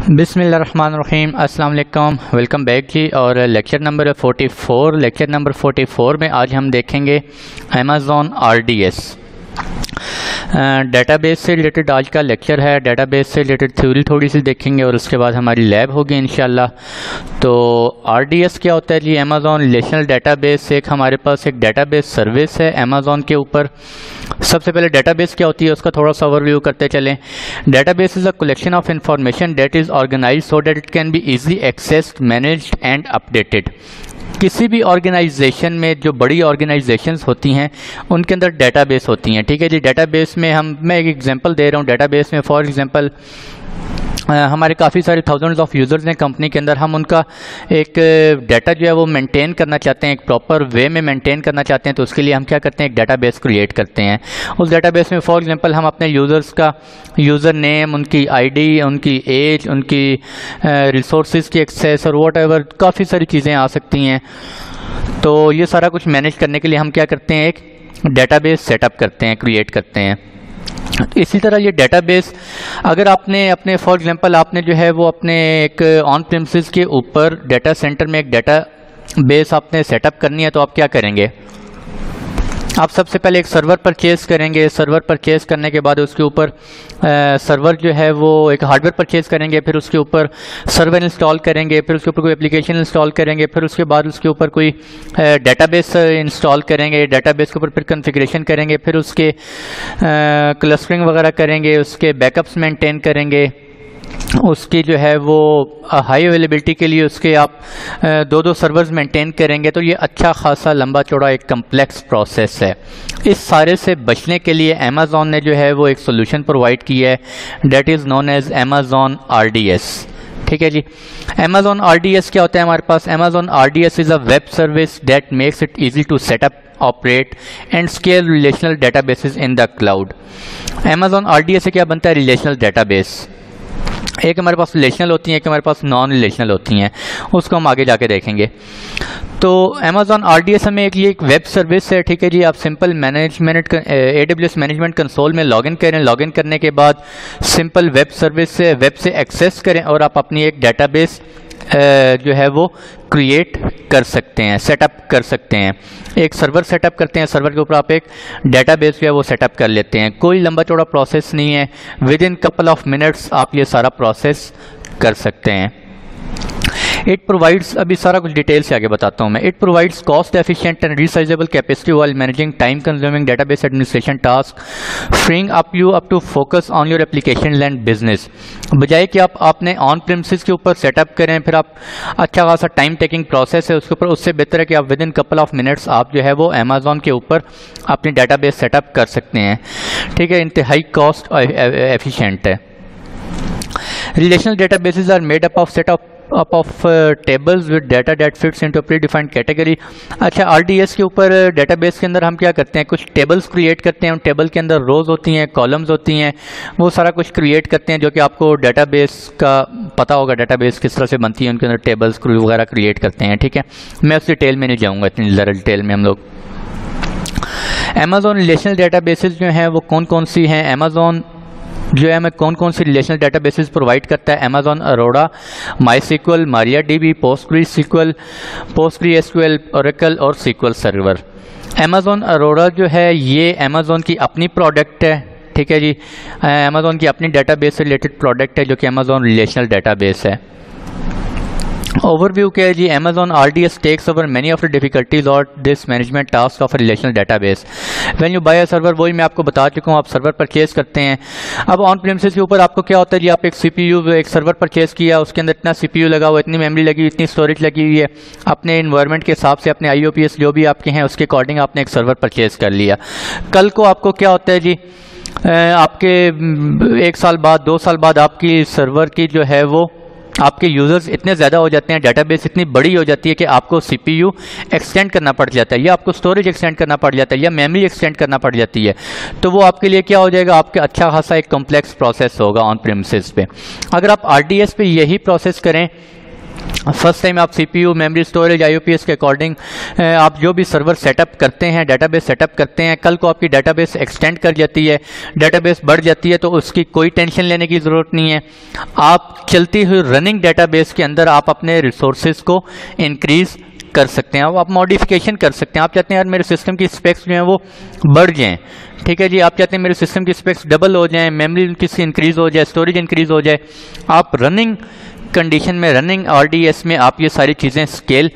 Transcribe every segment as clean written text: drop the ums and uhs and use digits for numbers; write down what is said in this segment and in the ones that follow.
बिस्मिल्लाहिर्रहमानिर्रहीम अस्सलाम वालेकुम, वेलकम बैक जी। और लेक्चर नंबर 44 में आज हम देखेंगे अमेज़ॉन RDS डेटाबेस से रिलेटेड आज का लेक्चर है। डेटाबेस से रिलेटेड थ्योरी थोड़ी सी देखेंगे और उसके बाद हमारी लैब होगी इंशाल्लाह। तो RDS क्या होता है जी? अमेज़ॉन रिलेशनल डेटाबेस एक हमारे पास एक डेटाबेस सर्विस है अमेज़ॉन के ऊपर। सबसे पहले डेटाबेस क्या होती है उसका थोड़ा सा ओवरव्यू करते चलें। Database is a collection of information that is organized so that it can be easily accessed, managed and updated. किसी भी ऑर्गेनाइजेशन में जो बड़ी ऑर्गेनाइजेशंस होती हैं उनके अंदर डेटाबेस होती हैं, ठीक है जी। डेटाबेस में मैं एक एग्जांपल दे रहा हूँ। डेटाबेस में फॉर एग्जांपल हमारे काफ़ी सारे थाउजेंड्स ऑफ यूज़र्स हैं कंपनी के अंदर। हम उनका एक डाटा जो है वो मेंटेन करना चाहते हैं, एक प्रॉपर वे में मेंटेन करना चाहते हैं। तो उसके लिए हम क्या करते हैं, एक डाटाबेस क्रिएट करते हैं। उस डाटाबेस में फॉर एग्जांपल हम अपने यूज़र्स का यूज़र नेम, उनकी आईडी, उनकी एज, उनकी रिसोर्सेज की एक्सेस और वॉट एवर काफ़ी सारी चीज़ें आ सकती हैं। तो ये सारा कुछ मैनेज करने के लिए हम क्या करते हैं, एक डाटाबेस सेटअप करते हैं, क्रिएट करते हैं। इसी तरह ये डेटाबेस अगर आपने अपने फॉर एग्जांपल आपने जो है वो अपने एक ऑन प्रीमिसेस के ऊपर डाटा सेंटर में एक डेटाबेस आपने सेटअप करनी है, तो आप क्या करेंगे? आप सबसे पहले एक सर्वर परचेज़ करेंगे। सर्वर परचेज़ करने के बाद उसके ऊपर सर्वर जो है वो एक हार्डवेयर परचेज़ करेंगे, फिर उसके ऊपर सर्वर इंस्टॉल करेंगे, फिर उसके ऊपर कोई एप्लीकेशन इंस्टॉल करेंगे, फिर उसके बाद उसके ऊपर कोई डेटाबेस इंस्टॉल करेंगे। डेटाबेस के ऊपर फिर कॉन्फ़िगरेशन करेंगे, फिर उसके क्लस्टरिंग वगैरह करेंगे, उसके बैकअप्स मेंटेन करेंगे, उसकी जो है वो हाई अवेलेबिलिटी के लिए उसके आप दो सर्वर्स मेंटेन करेंगे। तो ये अच्छा खासा लंबा चौड़ा एक कम्प्लेक्स प्रोसेस है। इस सारे से बचने के लिए अमेज़ॉन ने जो है वो एक सोल्यूशन प्रोवाइड किया है, that is known as Amazon RDS। ठीक है जी। अमेज़ॉन RDS क्या होता है हमारे पास? Amazon RDS is a web service that makes it easy to set up, operate and scale relational databases in the cloud. Amazon RDS से क्या बनता है? Relational database. एक हमारे पास रिलेशनल होती हैं, एक हमारे पास नॉन रिलेशनल होती हैं, उसको हम आगे जाके देखेंगे। तो अमेज़ॉन RDS हमें एक वेब सर्विस है, ठीक है जी। आप simple management AWS management console में लॉगिन करें। लॉगिन करने के बाद सिंपल वेब सर्विस से वेब से एक्सेस करें और आप अपनी एक डेटाबेस जो है वो क्रिएट कर सकते हैं, सेटअप कर सकते हैं। एक सर्वर सेटअप करते हैं, सर्वर के ऊपर आप एक डेटाबेस जो है वो सेटअप कर लेते हैं। कोई लंबा चौड़ा प्रोसेस नहीं है, with in couple of minutes आप ये सारा प्रोसेस कर सकते हैं। इट प्रोवाइड्स, अभी सारा कुछ डिटेल से आगे बताता हूँ मैं। It provides cost efficient and resizable capacity while managing time consuming database administration task, freeing up to focus on your application and business. बजाय कि आप आपने ऑन प्रीमिसेस के ऊपर सेटअप करें, फिर आप अच्छा खासा टाइम टेकिंग प्रोसेस है उसके ऊपर, उससे बेहतर है कि आप with in couple of minutes आप जो है वो अमेज़ॉन के ऊपर अपनी डेटाबेस सेटअप कर सकते हैं। ठीक है, इंतहाई कॉस्ट एफिशिएंट है। Relational databases are made up of tables with data that fits into predefined category. अच्छा, RDS के ऊपर डेटाबेस के अंदर हम क्या करते हैं, कुछ टेबल्स क्रिएट करते हैं। उन टेबल के अंदर रोज होती हैं, कॉलम्स होती हैं, वो सारा कुछ क्रिएट करते हैं जो कि आपको डेटाबेस का पता होगा, डेटाबेस किस तरह से बनती है, उनके अंदर टेबल्स वगैरह क्रिएट करते हैं। ठीक है, मैं उस डिटेल में नहीं जाऊँगा, इतनी ज़्यादा डिटेल में हम लोग। अमेज़ॉन रिलेशनल डेटाबेसेस जो हैं वो कौन कौन सी हैं? अमेज़ॉन जो है हमें कौन कौन सी रिलेशनल डेटाबेसेस प्रोवाइड करता है? Amazon Arora, MySQL, MariaDB, PostgreSQL, Oracle और SQL सर्वर। अमेज़ॉन अरोड़ा जो है ये अमेज़ॉन की अपनी प्रोडक्ट है, ठीक है जी। अमेज़ॉन की अपनी डेटाबेस से रिलेटेड प्रोडक्ट है जो कि अमेज़ॉन रिलेशनल डेटाबेस है। ओवरव्यू क्या है जी? Amazon RDS takes over many of the difficulties और this management task of relational database. When you buy a server, वही मैं आपको बता चुका हूँ, आप सर्वर परचेज करते हैं। अब ऑन प्रीमिसेस के ऊपर आपको क्या होता है जी? आप एक CPU, एक सर्वर परचेज किया, उसके अंदर इतना CPU लगा हुआ, इतनी मेमोरी लगी हुई, इतनी स्टोरेज लगी हुई है। अपने इन्वायरमेंट के हिसाब से, अपने IOPS जो भी आपके हैं उसके अकॉर्डिंग आपने एक सर्वर परचेज कर लिया। कल को आपको क्या होता है जी? आपके 1 साल बाद, 2 साल बाद आपकी सर्वर की जो है वो आपके यूज़र्स इतने ज़्यादा हो जाते हैं, डेटाबेस इतनी बड़ी हो जाती है कि आपको CPU एक्सटेंड करना पड़ जाता है, या आपको स्टोरेज एक्सटेंड करना पड़ जाता है, या मेमोरी एक्सटेंड करना पड़ जाती है। तो वो आपके लिए क्या हो जाएगा? आपके अच्छा खासा एक कॉम्प्लेक्स प्रोसेस होगा ऑन प्रीमिसेस पे। अगर आप RDS पे यही प्रोसेस करें फर्स्ट टाइम आप CPU, मेमोरी, स्टोरेज, IOPS के अकॉर्डिंग आप जो भी सर्वर सेटअप करते हैं, डेटाबेस सेटअप करते हैं, कल को आपकी डेटाबेस एक्सटेंड कर जाती है, डेटाबेस बढ़ जाती है, तो उसकी कोई टेंशन लेने की ज़रूरत नहीं है। आप चलती हुई रनिंग डेटाबेस के अंदर आप अपने रिसोर्सेज को इंक्रीज़ कर सकते हैं, आप मॉडिफिकेशन कर सकते हैं। आप चाहते हैं यार मेरे सिस्टम की स्पेक्स जो हैं वो बढ़ जाएँ, ठीक है जी, आप चाहते हैं मेरे सिस्टम की स्पेक्स डबल हो जाएँ, मेमोरी किसी इंक्रीज़ हो जाए, स्टोरेज इंक्रीज़ हो जाए, आप रनिंग कंडीशन में, रनिंग RDS में आप ये सारी चीज़ें स्केल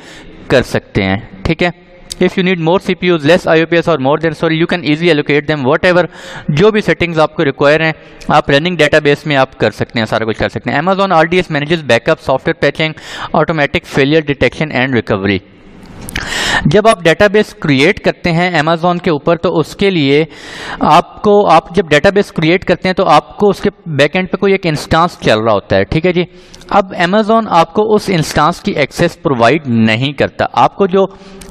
कर सकते हैं, ठीक है। If you need more CPUs, less IOPS और more than storage, you can easy allocate them, what ever जो भी सेटिंग्स आपको रिक्वायर हैं आप रनिंग डेटाबेस में आप कर सकते हैं, सारा कुछ कर सकते हैं। Amazon RDS manages backup, software patching, automatic failure detection and recovery. जब आप डेटाबेस क्रिएट करते हैं Amazon के ऊपर, तो उसके लिए आपको, आप जब डेटाबेस क्रिएट करते हैं तो आपको उसके बैकएंड पे कोई एक इंस्टांस चल रहा होता है, ठीक है जी। अब Amazon आपको उस इंस्टांस की एक्सेस प्रोवाइड नहीं करता, आपको जो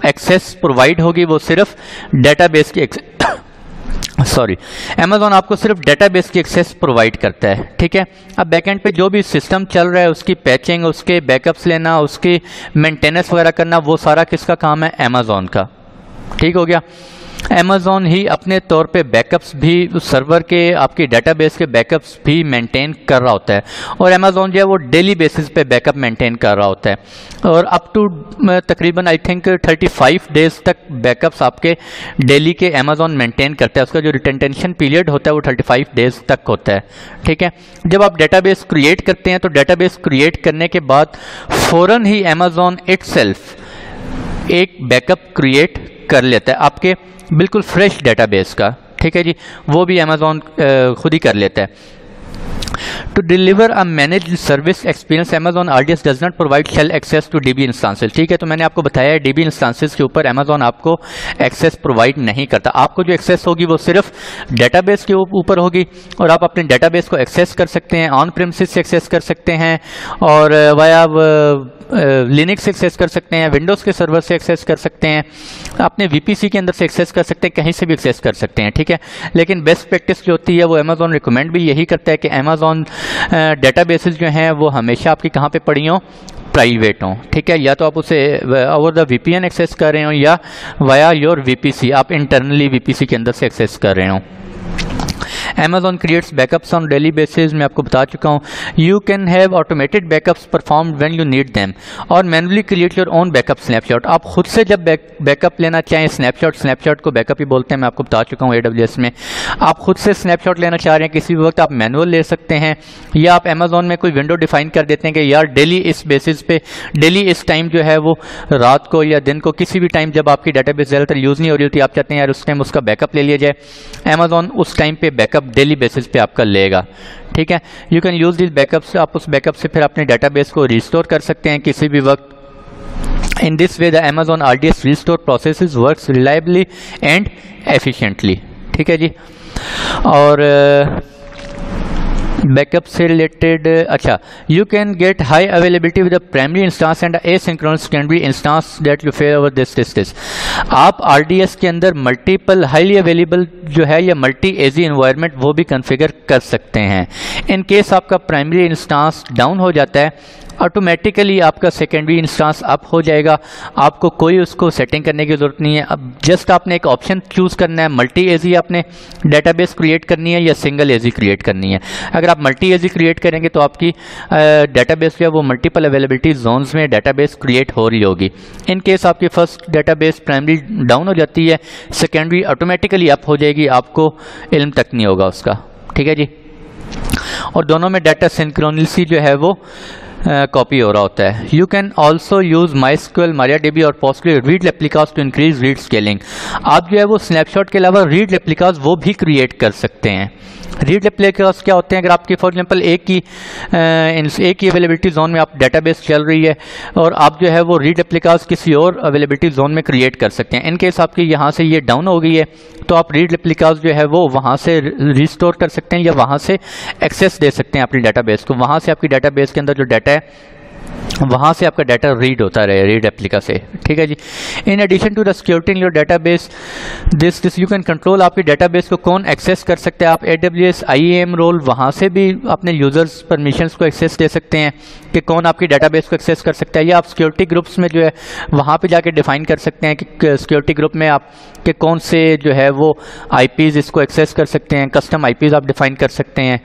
एक्सेस प्रोवाइड होगी वो सिर्फ डेटाबेस की Amazon आपको सिर्फ डेटाबेस की एक्सेस प्रोवाइड करता है, ठीक है। अब बैकएंड पे जो भी सिस्टम चल रहा है उसकी पैचिंग, उसके बैकअप्स लेना, उसकी मेंटेनेंस वगैरह करना, वो सारा किसका काम है? Amazon का, ठीक हो गया। Amazon ही अपने तौर पे बैकअप्स भी सर्वर के, आपकी डेटाबेस के बैकअप्स भी मेंटेन कर रहा होता है, और Amazon जो है वो डेली बेसिस पे बैकअप मेंटेन कर रहा होता है, और अप टू तकरीबन आई थिंक 35 डेज तक बैकअप्स आपके डेली के Amazon मेंटेन करता है। उसका जो रिटेंशन पीरियड होता है वो 35 डेज तक होता है, ठीक है। जब आप डेटाबेस क्रिएट करते हैं तो डेटाबेस क्रिएट करने के बाद फ़ौरन ही Amazon इटसेल्फ एक बैकअप क्रिएट कर लेता है आपके बिल्कुल फ्रेश डेटाबेस का, ठीक है जी, वो भी Amazon खुद ही कर लेता है। To deliver a managed service experience, Amazon RDS does not provide shell access to DB instances, ठीक है। तो मैंने आपको बताया है DB instances के ऊपर Amazon आपको एक्सेस प्रोवाइड नहीं करता। आपको जो एक्सेस होगी वो सिर्फ डेटाबेस के ऊपर होगी, और आप अपने डेटाबेस को एक्सेस कर सकते हैं, ऑन प्रेमिसेस से एक्सेस कर सकते हैं, और वाया लिनक्स से एक्सेस कर सकते हैं, विंडोज़ के सर्वर से एक्सेस कर सकते हैं, अपने VPC के अंदर से एक्सेस कर सकते हैं, कहीं से भी एक्सेस कर सकते हैं, ठीक है। लेकिन बेस्ट प्रैक्टिस जो होती है वो Amazon रिकमेंड भी यही करता है कि Amazon डेटाबेसेस जो हैं वो हमेशा आपकी कहाँ पे पड़ी हों? प्राइवेट हों, ठीक है। या तो आप उसे ओवर द VPN एक्सेस कर रहे हो, या वाया योर VPC आप इंटरनली VPC के अंदर से एक्सेस कर रहे हो। Amazon creates backups on daily basis, मैं आपको बता चुका हूँ। You can have automated backups performed when you need them, और manually create your own backup snapshot। आप खुद से जब बैकअप लेना चाहें, स्नैपशॉट को बैकअप ही बोलते हैं, मैं आपको बता चुका हूँ। AWS में आप खुद से स्नैपशॉट लेना चाह रहे हैं किसी भी वक्त, आप मैनुअल ले सकते हैं, या आप Amazon में कोई विंडो डिफाइन कर देते हैं कि यार डेली इस बेसिस पे, डेली इस टाइम जो है वो रात को या दिन को, किसी भी टाइम जब आपकी डेटाबेस ज़्यादातर यूज़ नहीं हो रही होती, आप चाहते हैं यार उस टाइम उसका बैकअप ले लिया जाए, Amazon उस टाइम पे बैकअप डेली बेसिस पे आपका लेगा, ठीक है। You can use this backups, आप उस बैकअप से फिर अपने डेटाबेस को रिस्टोर कर सकते हैं किसी भी वक्त। In this way the Amazon RDS restore process works reliably and efficiently, ठीक है जी। और बैकअप से रिलेटेड, अच्छा, you can get high availability with the primary instance and asynchronous secondary instance that you fair over this. आप RDS के अंदर multiple highly available जो है या मल्टी एजी एनवायरनमेंट वो भी कॉन्फ़िगर कर सकते हैं। इन केस आपका प्राइमरी इंस्टांस डाउन हो जाता है, ऑटोमेटिकली आपका सेकेंडरी इंस्टांस अप हो जाएगा, आपको कोई उसको सेटिंग करने की ज़रूरत नहीं है। अब जस्ट आपने एक ऑप्शन चूज़ करना है, मल्टी एजी आपने डेटाबेस क्रिएट करनी है या सिंगल एजी क्रिएट करनी है। अगर आप मल्टी एजी क्रिएट करेंगे तो आपकी डेटाबेस जो है वो मल्टीपल अवेलेबिलिटी जोन्स में डेटाबेस क्रिएट हो रही होगी। इन केस आपकी फर्स्ट डेटाबेस प्राइमरी डाउन हो जाती है, सेकेंडरी ऑटोमेटिकली अप हो जाएगी, आपको इल्म तक नहीं होगा उसका, ठीक है जी। और दोनों में डाटा सिंक्रोनिसी जो है वो कॉपी हो रहा होता है। You can also use MySQL, MariaDB और Postgre read replicas to increase read scaling. आप जो है वो स्नैपशॉट के अलावा रीड रेप्लिकास वो भी क्रिएट कर सकते हैं। रीड रेप्लिकास क्या होते हैं? अगर आपकी फॉर एग्जांपल एक ही अवेलेबिलिटी जोन में आप डेटाबेस चल रही है और आप जो है वो रीड रेप्लिकास किसी और अवेलेबिलिटी जोन में क्रिएट कर सकते हैं। इन केस आपकी यहाँ से ये डाउन हो गई है तो आप रीड रेप्लिकास जो है वो वहाँ से रिस्टोर कर सकते हैं या वहाँ से एक्सेस दे सकते हैं अपनी डेटाबेस को। वहाँ से आपकी डेटाबेस के अंदर जो डाटा है वहाँ से आपका डाटा रीड होता रहे, रीड एप्लीका से, ठीक है जी। In addition to the security in your database this you can control, आपकी डाटाबेस को कौन एक्सेस कर सकते हैं। आप AWS IAM रोल वहाँ से भी अपने यूजर्स परमिशंस को एक्सेस दे सकते हैं कि कौन आपकी डाटाबेस को एक्सेस कर सकता है, या आप सिक्योरिटी ग्रुप्स में जो है वहाँ पे जाके डिफाइन कर सकते हैं कि सिक्योरिटी ग्रुप में आप के कौन से जो है वो IPs इसको एक्सेस कर सकते हैं, कस्टम IPs आप डिफाइन कर सकते हैं,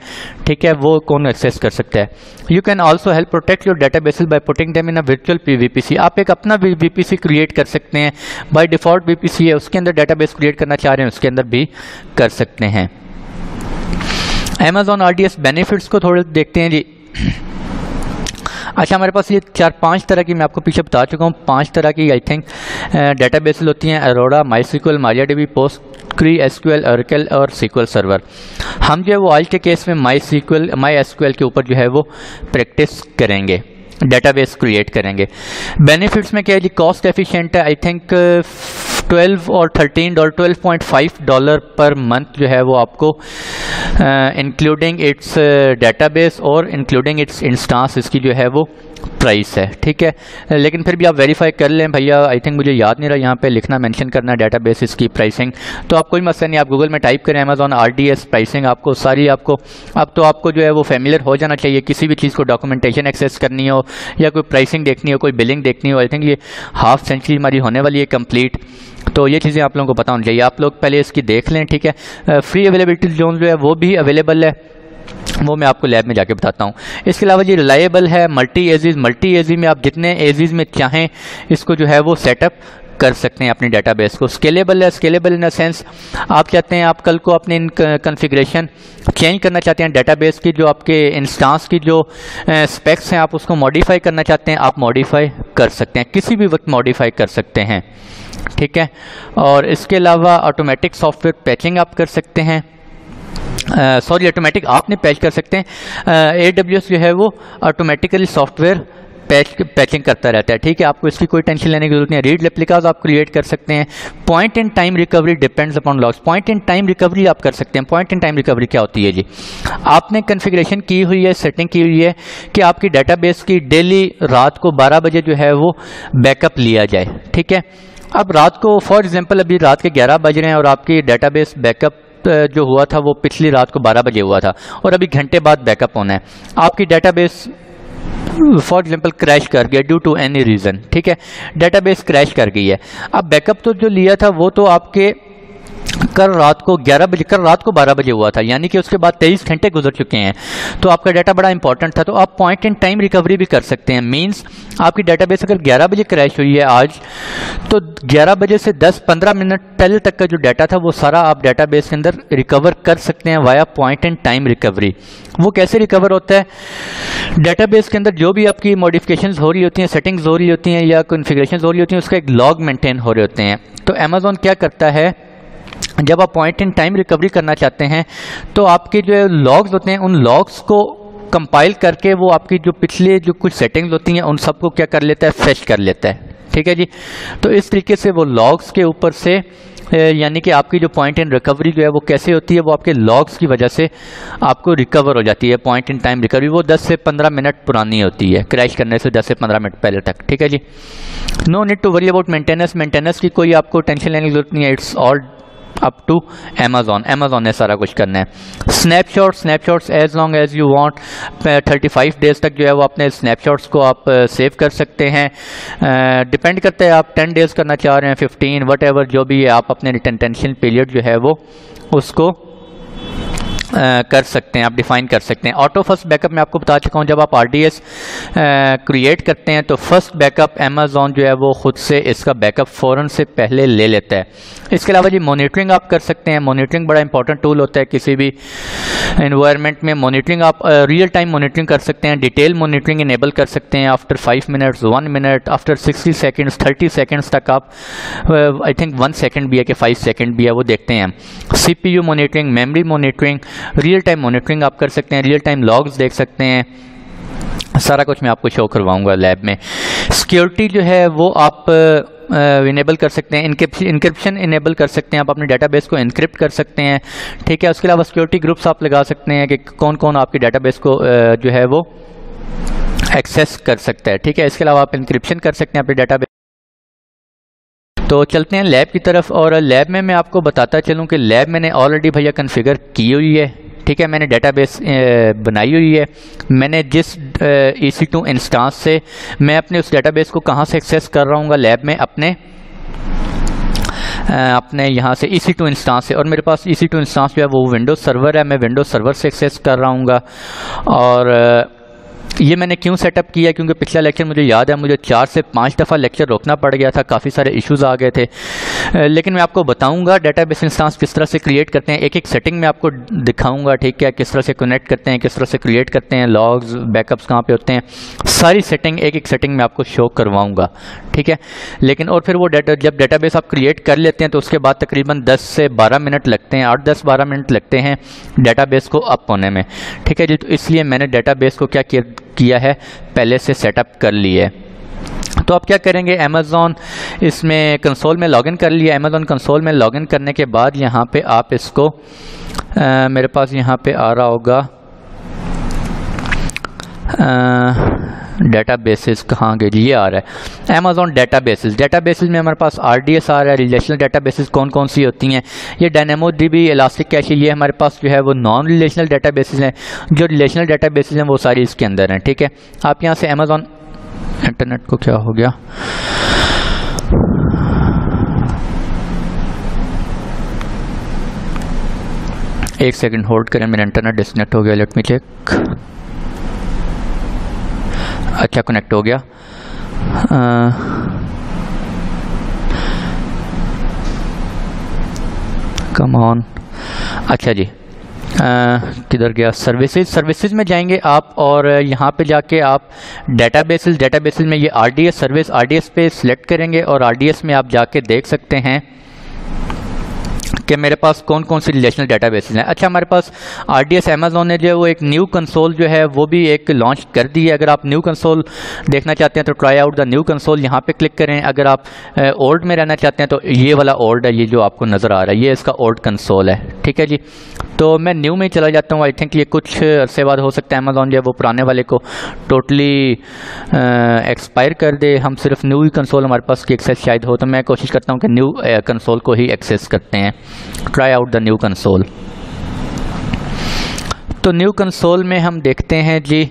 ठीक है, वो कौन एक्सेस कर सकता है। You can also help protect your databases by putting them in a virtual VPC, आप एक अपना VPC क्रिएट कर सकते हैं, बाय डिफॉल्ट VPC है उसके अंदर डाटाबेस क्रिएट करना चाह रहे हैं उसके अंदर भी कर सकते हैं। Amazon RDS बेनिफिट्स को थोड़े देखते हैं जी। अच्छा, हमारे पास ये 4-5 तरह की मैं आपको पीछे बता चुका हूँ, 5 तरह की आई थिंक डेटाबेसेस होती हैं, Arora, MySQL, MariaDB, Postgre, SQL, Oracle और SQL सर्वर। हम जो है वो आज के केस में MySQL के ऊपर जो है वो प्रैक्टिस करेंगे, डेटाबेस क्रिएट करेंगे। बेनिफिट्स में क्या है जी, कॉस्ट एफिशिएंट है, आई थिंक 12 और $13, $12.5 पर मंथ जो है वो आपको इंक्लूडिंग इट्स डेटाबेस और इंक्लूडिंग इट्स इंस्टांस इसकी जो है वो प्राइस है, ठीक है। लेकिन फिर भी आप वेरीफाई कर लें भैया, आई थिंक मुझे याद नहीं रहा यहाँ पे लिखना मेंशन करना डेटाबेस इसकी प्राइसिंग, तो आप कोई मसला नहीं, आप गूगल में टाइप करें Amazon RDS प्राइसिंग, आपको सारी आपको अब तो आपको जो है वो फेमिलियर हो जाना चाहिए। किसी भी चीज़ को डॉक्यूमेंटेशन एक्सेस करनी हो या कोई प्राइसिंग देखनी हो, कोई बिलिंग देखनी हो, आई थिंक ये हाफ सेंचुरी हमारी होने वाली है कंप्लीट, तो ये चीज़ें आप लोगों को पता होनी चाहिए। आप लोग पहले इसकी देख लें, ठीक है। फ्री अवेलेबिलिटी जोन जो है वो भी अवेलेबल है, वो मैं आपको लैब में जाके बताता हूँ। इसके अलावा ये रिलायबल है, मल्टी एजी में आप जितने एजीज में चाहें इसको जो है वो सेटअप कर सकते हैं अपनी डेटाबेस को। स्केलेबल है, स्केलेबल इन द सेंस आप चाहते हैं आप कल को अपनी कॉन्फ़िगरेशन चेंज करना चाहते हैं डेटाबेस की, जो आपके इंस्टांस की जो स्पेक्स हैं आप उसको मॉडिफाई करना चाहते हैं, आप मॉडिफाई कर सकते हैं, किसी भी वक्त मॉडिफाई कर सकते हैं, ठीक है। और इसके अलावा ऑटोमेटिक सॉफ्टवेयर पैचिंग आप कर सकते हैं, ऑटोमेटिक आपने पैच कर सकते हैं। AWS जो है वो ऑटोमेटिकली सॉफ्टवेयर पैचिंग करता रहता है, ठीक है, आपको इसकी कोई टेंशन लेने की जरूरत नहीं है। रीड रेप्लिकास आप क्रिएट कर सकते हैं। Point in time recovery depends upon logs, point in time recovery आप कर सकते हैं। पॉइंट इन टाइम रिकवरी क्या होती है जी, आपने कॉन्फ़िगरेशन की हुई है, सेटिंग की हुई है कि आपकी डेटाबेस की डेली रात को 12 बजे जो है वो बैकअप लिया जाए, ठीक है। अब रात को फॉर एग्जांपल अभी रात के 11 बज रहे हैं और आपकी डेटाबेस बैकअप जो हुआ था वो पिछली रात को 12 बजे हुआ था और अभी घंटे बाद बैकअप होना है, आपकी डेटाबेस फॉर एग्जाम्पल क्रैश कर गया ड्यू टू एनी रीज़न, ठीक है, डेटाबेस क्रैश कर गई है। अब बैकअप तो जो लिया था वो तो आपके कल रात को 12 बजे हुआ था, यानी कि उसके बाद 23 घंटे गुजर चुके हैं, तो आपका डाटा बड़ा इंपॉर्टेंट था, तो आप पॉइंट इन टाइम रिकवरी भी कर सकते हैं। मींस आपकी डाटाबेस अगर 11 बजे क्रैश हुई है आज, तो 11 बजे से 10-15 मिनट पहले तक का जो डाटा था वो सारा आप डाटाबेस के अंदर रिकवर कर सकते हैं via point in time recovery. वो कैसे रिकवर होता है, डेटाबेस के अंदर जो भी आपकी मॉडिफिकेशंस हो रही होती हैं, सेटिंग्स हो रही होती हैं या कॉन्फ़िगरेशंस हो रही होती हैं, उसका एक लॉग मेंटेन हो रहे होते हैं। तो अमेज़ॉन क्या करता है, जब आप पॉइंट इन टाइम रिकवरी करना चाहते हैं तो आपके जो लॉग्स होते हैं उन लॉग्स को कंपाइल करके वो आपकी जो पिछले जो कुछ सेटिंग्स होती हैं उन सबको क्या कर लेता है, फेच कर लेता है, ठीक है जी। तो इस तरीके से वो लॉग्स के ऊपर से यानी कि आपकी जो पॉइंट इन रिकवरी जो है वो कैसे होती है, वो आपके लॉग्स की वजह से आपको रिकवर हो जाती है। पॉइंट इन टाइम रिकवरी वो 10 से 15 मिनट पुरानी होती है, क्रैश करने से 10 से 15 मिनट पहले तक, ठीक है जी। No need to worry about maintenance की कोई आपको टेंशन लेने की जरूरत नहीं है, it's all up to Amazon ने सारा कुछ करना है। Snapshots as long as you want, 35 days तक जो है वो अपने स्नैपशॉट्स को आप सेव कर सकते हैं। डिपेंड करता है आप 10 डेज करना चाह रहे हैं, 15 वट एवर जो भी है, आप अपने रिटेंशन पीरियड जो है वो उसको कर सकते हैं, आप डिफाइन कर सकते हैं। ऑटो फर्स्ट बैकअप मैं आपको बता चुका हूँ, जब आप RDS क्रिएट करते हैं तो फर्स्ट बैकअप अमेज़ॉन जो है वो खुद से इसका बैकअप फ़ौरन से पहले ले लेता है। इसके अलावा जी मॉनिटरिंग आप कर सकते हैं, मॉनिटरिंग बड़ा इंपॉर्टेंट टूल होता है किसी भी एनवायरनमेंट में। मॉनिटरिंग आप रियल टाइम मॉनिटरिंग कर सकते हैं, डिटेल मॉनिटरिंग इनेबल कर सकते हैं। After 5 minutes, 1 minute, after 60 seconds, 30 seconds तक आप आई थिंक 1 सेकेंड भी है कि 5 सेकेंड भी है, वो देखते हैं। CPU monitoring, memory monitoring, real time monitoring आप कर सकते हैं, रियल टाइम लॉग्स देख सकते हैं, सारा कुछ मैं आपको शो करवाऊंगा लैब में। सिक्योरिटी जो है वो आप इनेबल कर सकते हैं, इनक्रिप्शन इनेबल कर सकते हैं, आप अपने डेटाबेस को इनक्रिप्ट कर सकते हैं, ठीक है। उसके अलावा सिक्योरिटी ग्रुप्स आप लगा सकते हैं कि कौन कौन आपकी डेटाबेस को जो है वो एक्सेस कर सकता है, ठीक है। इसके अलावा आप इंक्रिप्शन कर सकते हैं अपने डाटाबेस। तो चलते हैं लैब की तरफ, और लैब में मैं आपको बताता चलूँ कि लैब मैंने ऑलरेडी भैया कॉन्फ़िगर की हुई है, ठीक है। मैंने डेटाबेस बनाई हुई है। मैंने जिस EC2 इंस्टांस से मैं अपने उस डेटाबेस को कहाँ से एक्सेस कर रहा हूँ लैब में, अपने यहाँ से EC2 इंस्टांस से। और मेरे पास EC2 इंस्टांस जो है वो विंडोज़ सर्वर है, मैं विंडोज़ सर्वर से एक्सेस कर रहा हूँ। और ये मैंने क्यों सेटअप किया, क्योंकि पिछला लेक्चर मुझे याद है मुझे 4 से 5 दफ़ा लेक्चर रोकना पड़ गया था, काफ़ी सारे इश्यूज़ आ गए थे। लेकिन मैं आपको बताऊंगा डेटाबेस इंस्टांस किस तरह से क्रिएट करते हैं, एक एक सेटिंग में आपको दिखाऊंगा, ठीक है। किस तरह से कनेक्ट करते हैं, किस तरह से क्रिएट करते हैं, लॉग्स बैकअप्स कहाँ पे होते हैं, सारी सेटिंग एक एक सेटिंग में आपको शो करवाऊँगा, ठीक है। लेकिन और फिर वो जब डेटाबेस आप क्रिएट कर लेते हैं तो उसके बाद तकरीबन 10 से 12 मिनट लगते हैं, 8-10-12 मिनट लगते हैं डेटाबेस को अप होने में, ठीक है जी। तो इसलिए मैंने डेटाबेस को क्या किया है, पहले से सेटअप कर लिया है। तो आप क्या करेंगे, अमेज़ॉन इसमें कंसोल में लॉगिन कर लिया। अमेज़ॉन कंसोल में लॉगिन करने के बाद यहाँ पे आप इसको मेरे पास यहाँ पे आ रहा होगा डेटाबेसेस, कहाँ गए, ये आ रहा है अमेज़ॉन डेटाबेसेस। डेटाबेसेस में हमारे पास RDS आ रहा है। रिलेशनल डेटाबेसेस कौन कौन सी होती हैं, ये DynamoDB, इलास्टिक कैशे, ये हमारे पास जो है वो नॉन रिलेशनल डेटाबेसेस हैं। जो रिलेशनल डेटाबेसेस हैं वो सारी इसके अंदर हैं, ठीक है। आप यहाँ से अमेज़ॉन, इंटरनेट को क्या हो गया, एक सेकंड होल्ड करें, मेरा इंटरनेट डिस्कनेक्ट हो गया, लेट मी चेक। अच्छा कनेक्ट हो गया। कम ऑन, अच्छा जी, किधर गया, सर्विसेज में जाएंगे आप, और यहाँ पे जाके आप डेटाबेसेस में ये RDS सर्विस, RDS पे सिलेक्ट करेंगे, और RDS में आप जाके देख सकते हैं कि मेरे पास कौन कौन सी रिलेशनल डेटाबेसेस हैं। अच्छा, हमारे पास RDS अमेज़ॉन ने जो है वो एक न्यू कंसोल जो है वो भी एक लॉन्च कर दी है। अगर आप न्यू कंसोल देखना चाहते हैं तो try out the new console यहाँ पे क्लिक करें। अगर आप ओल्ड में रहना चाहते हैं तो ये वाला ओल्ड है, ये जो आपको नज़र आ रहा है ये इसका ओल्ड कंसोल है, ठीक है जी। तो मैं न्यू में चला जाता हूँ। आई थिंक ये कुछ अरसे बाद हो सकता है अमेज़ॉन जो है वो पुराने वाले को टोटली एक्सपायर कर दे, हम सिर्फ न्यू ही कंसोल हमारे पास की एक्सेस शायद हो। तो मैं कोशिश करता हूँ कि न्यू कंसोल को ही एक्सेस करते हैं। Try out the new console. तो न्यू कंसोल में हम देखते हैं जी,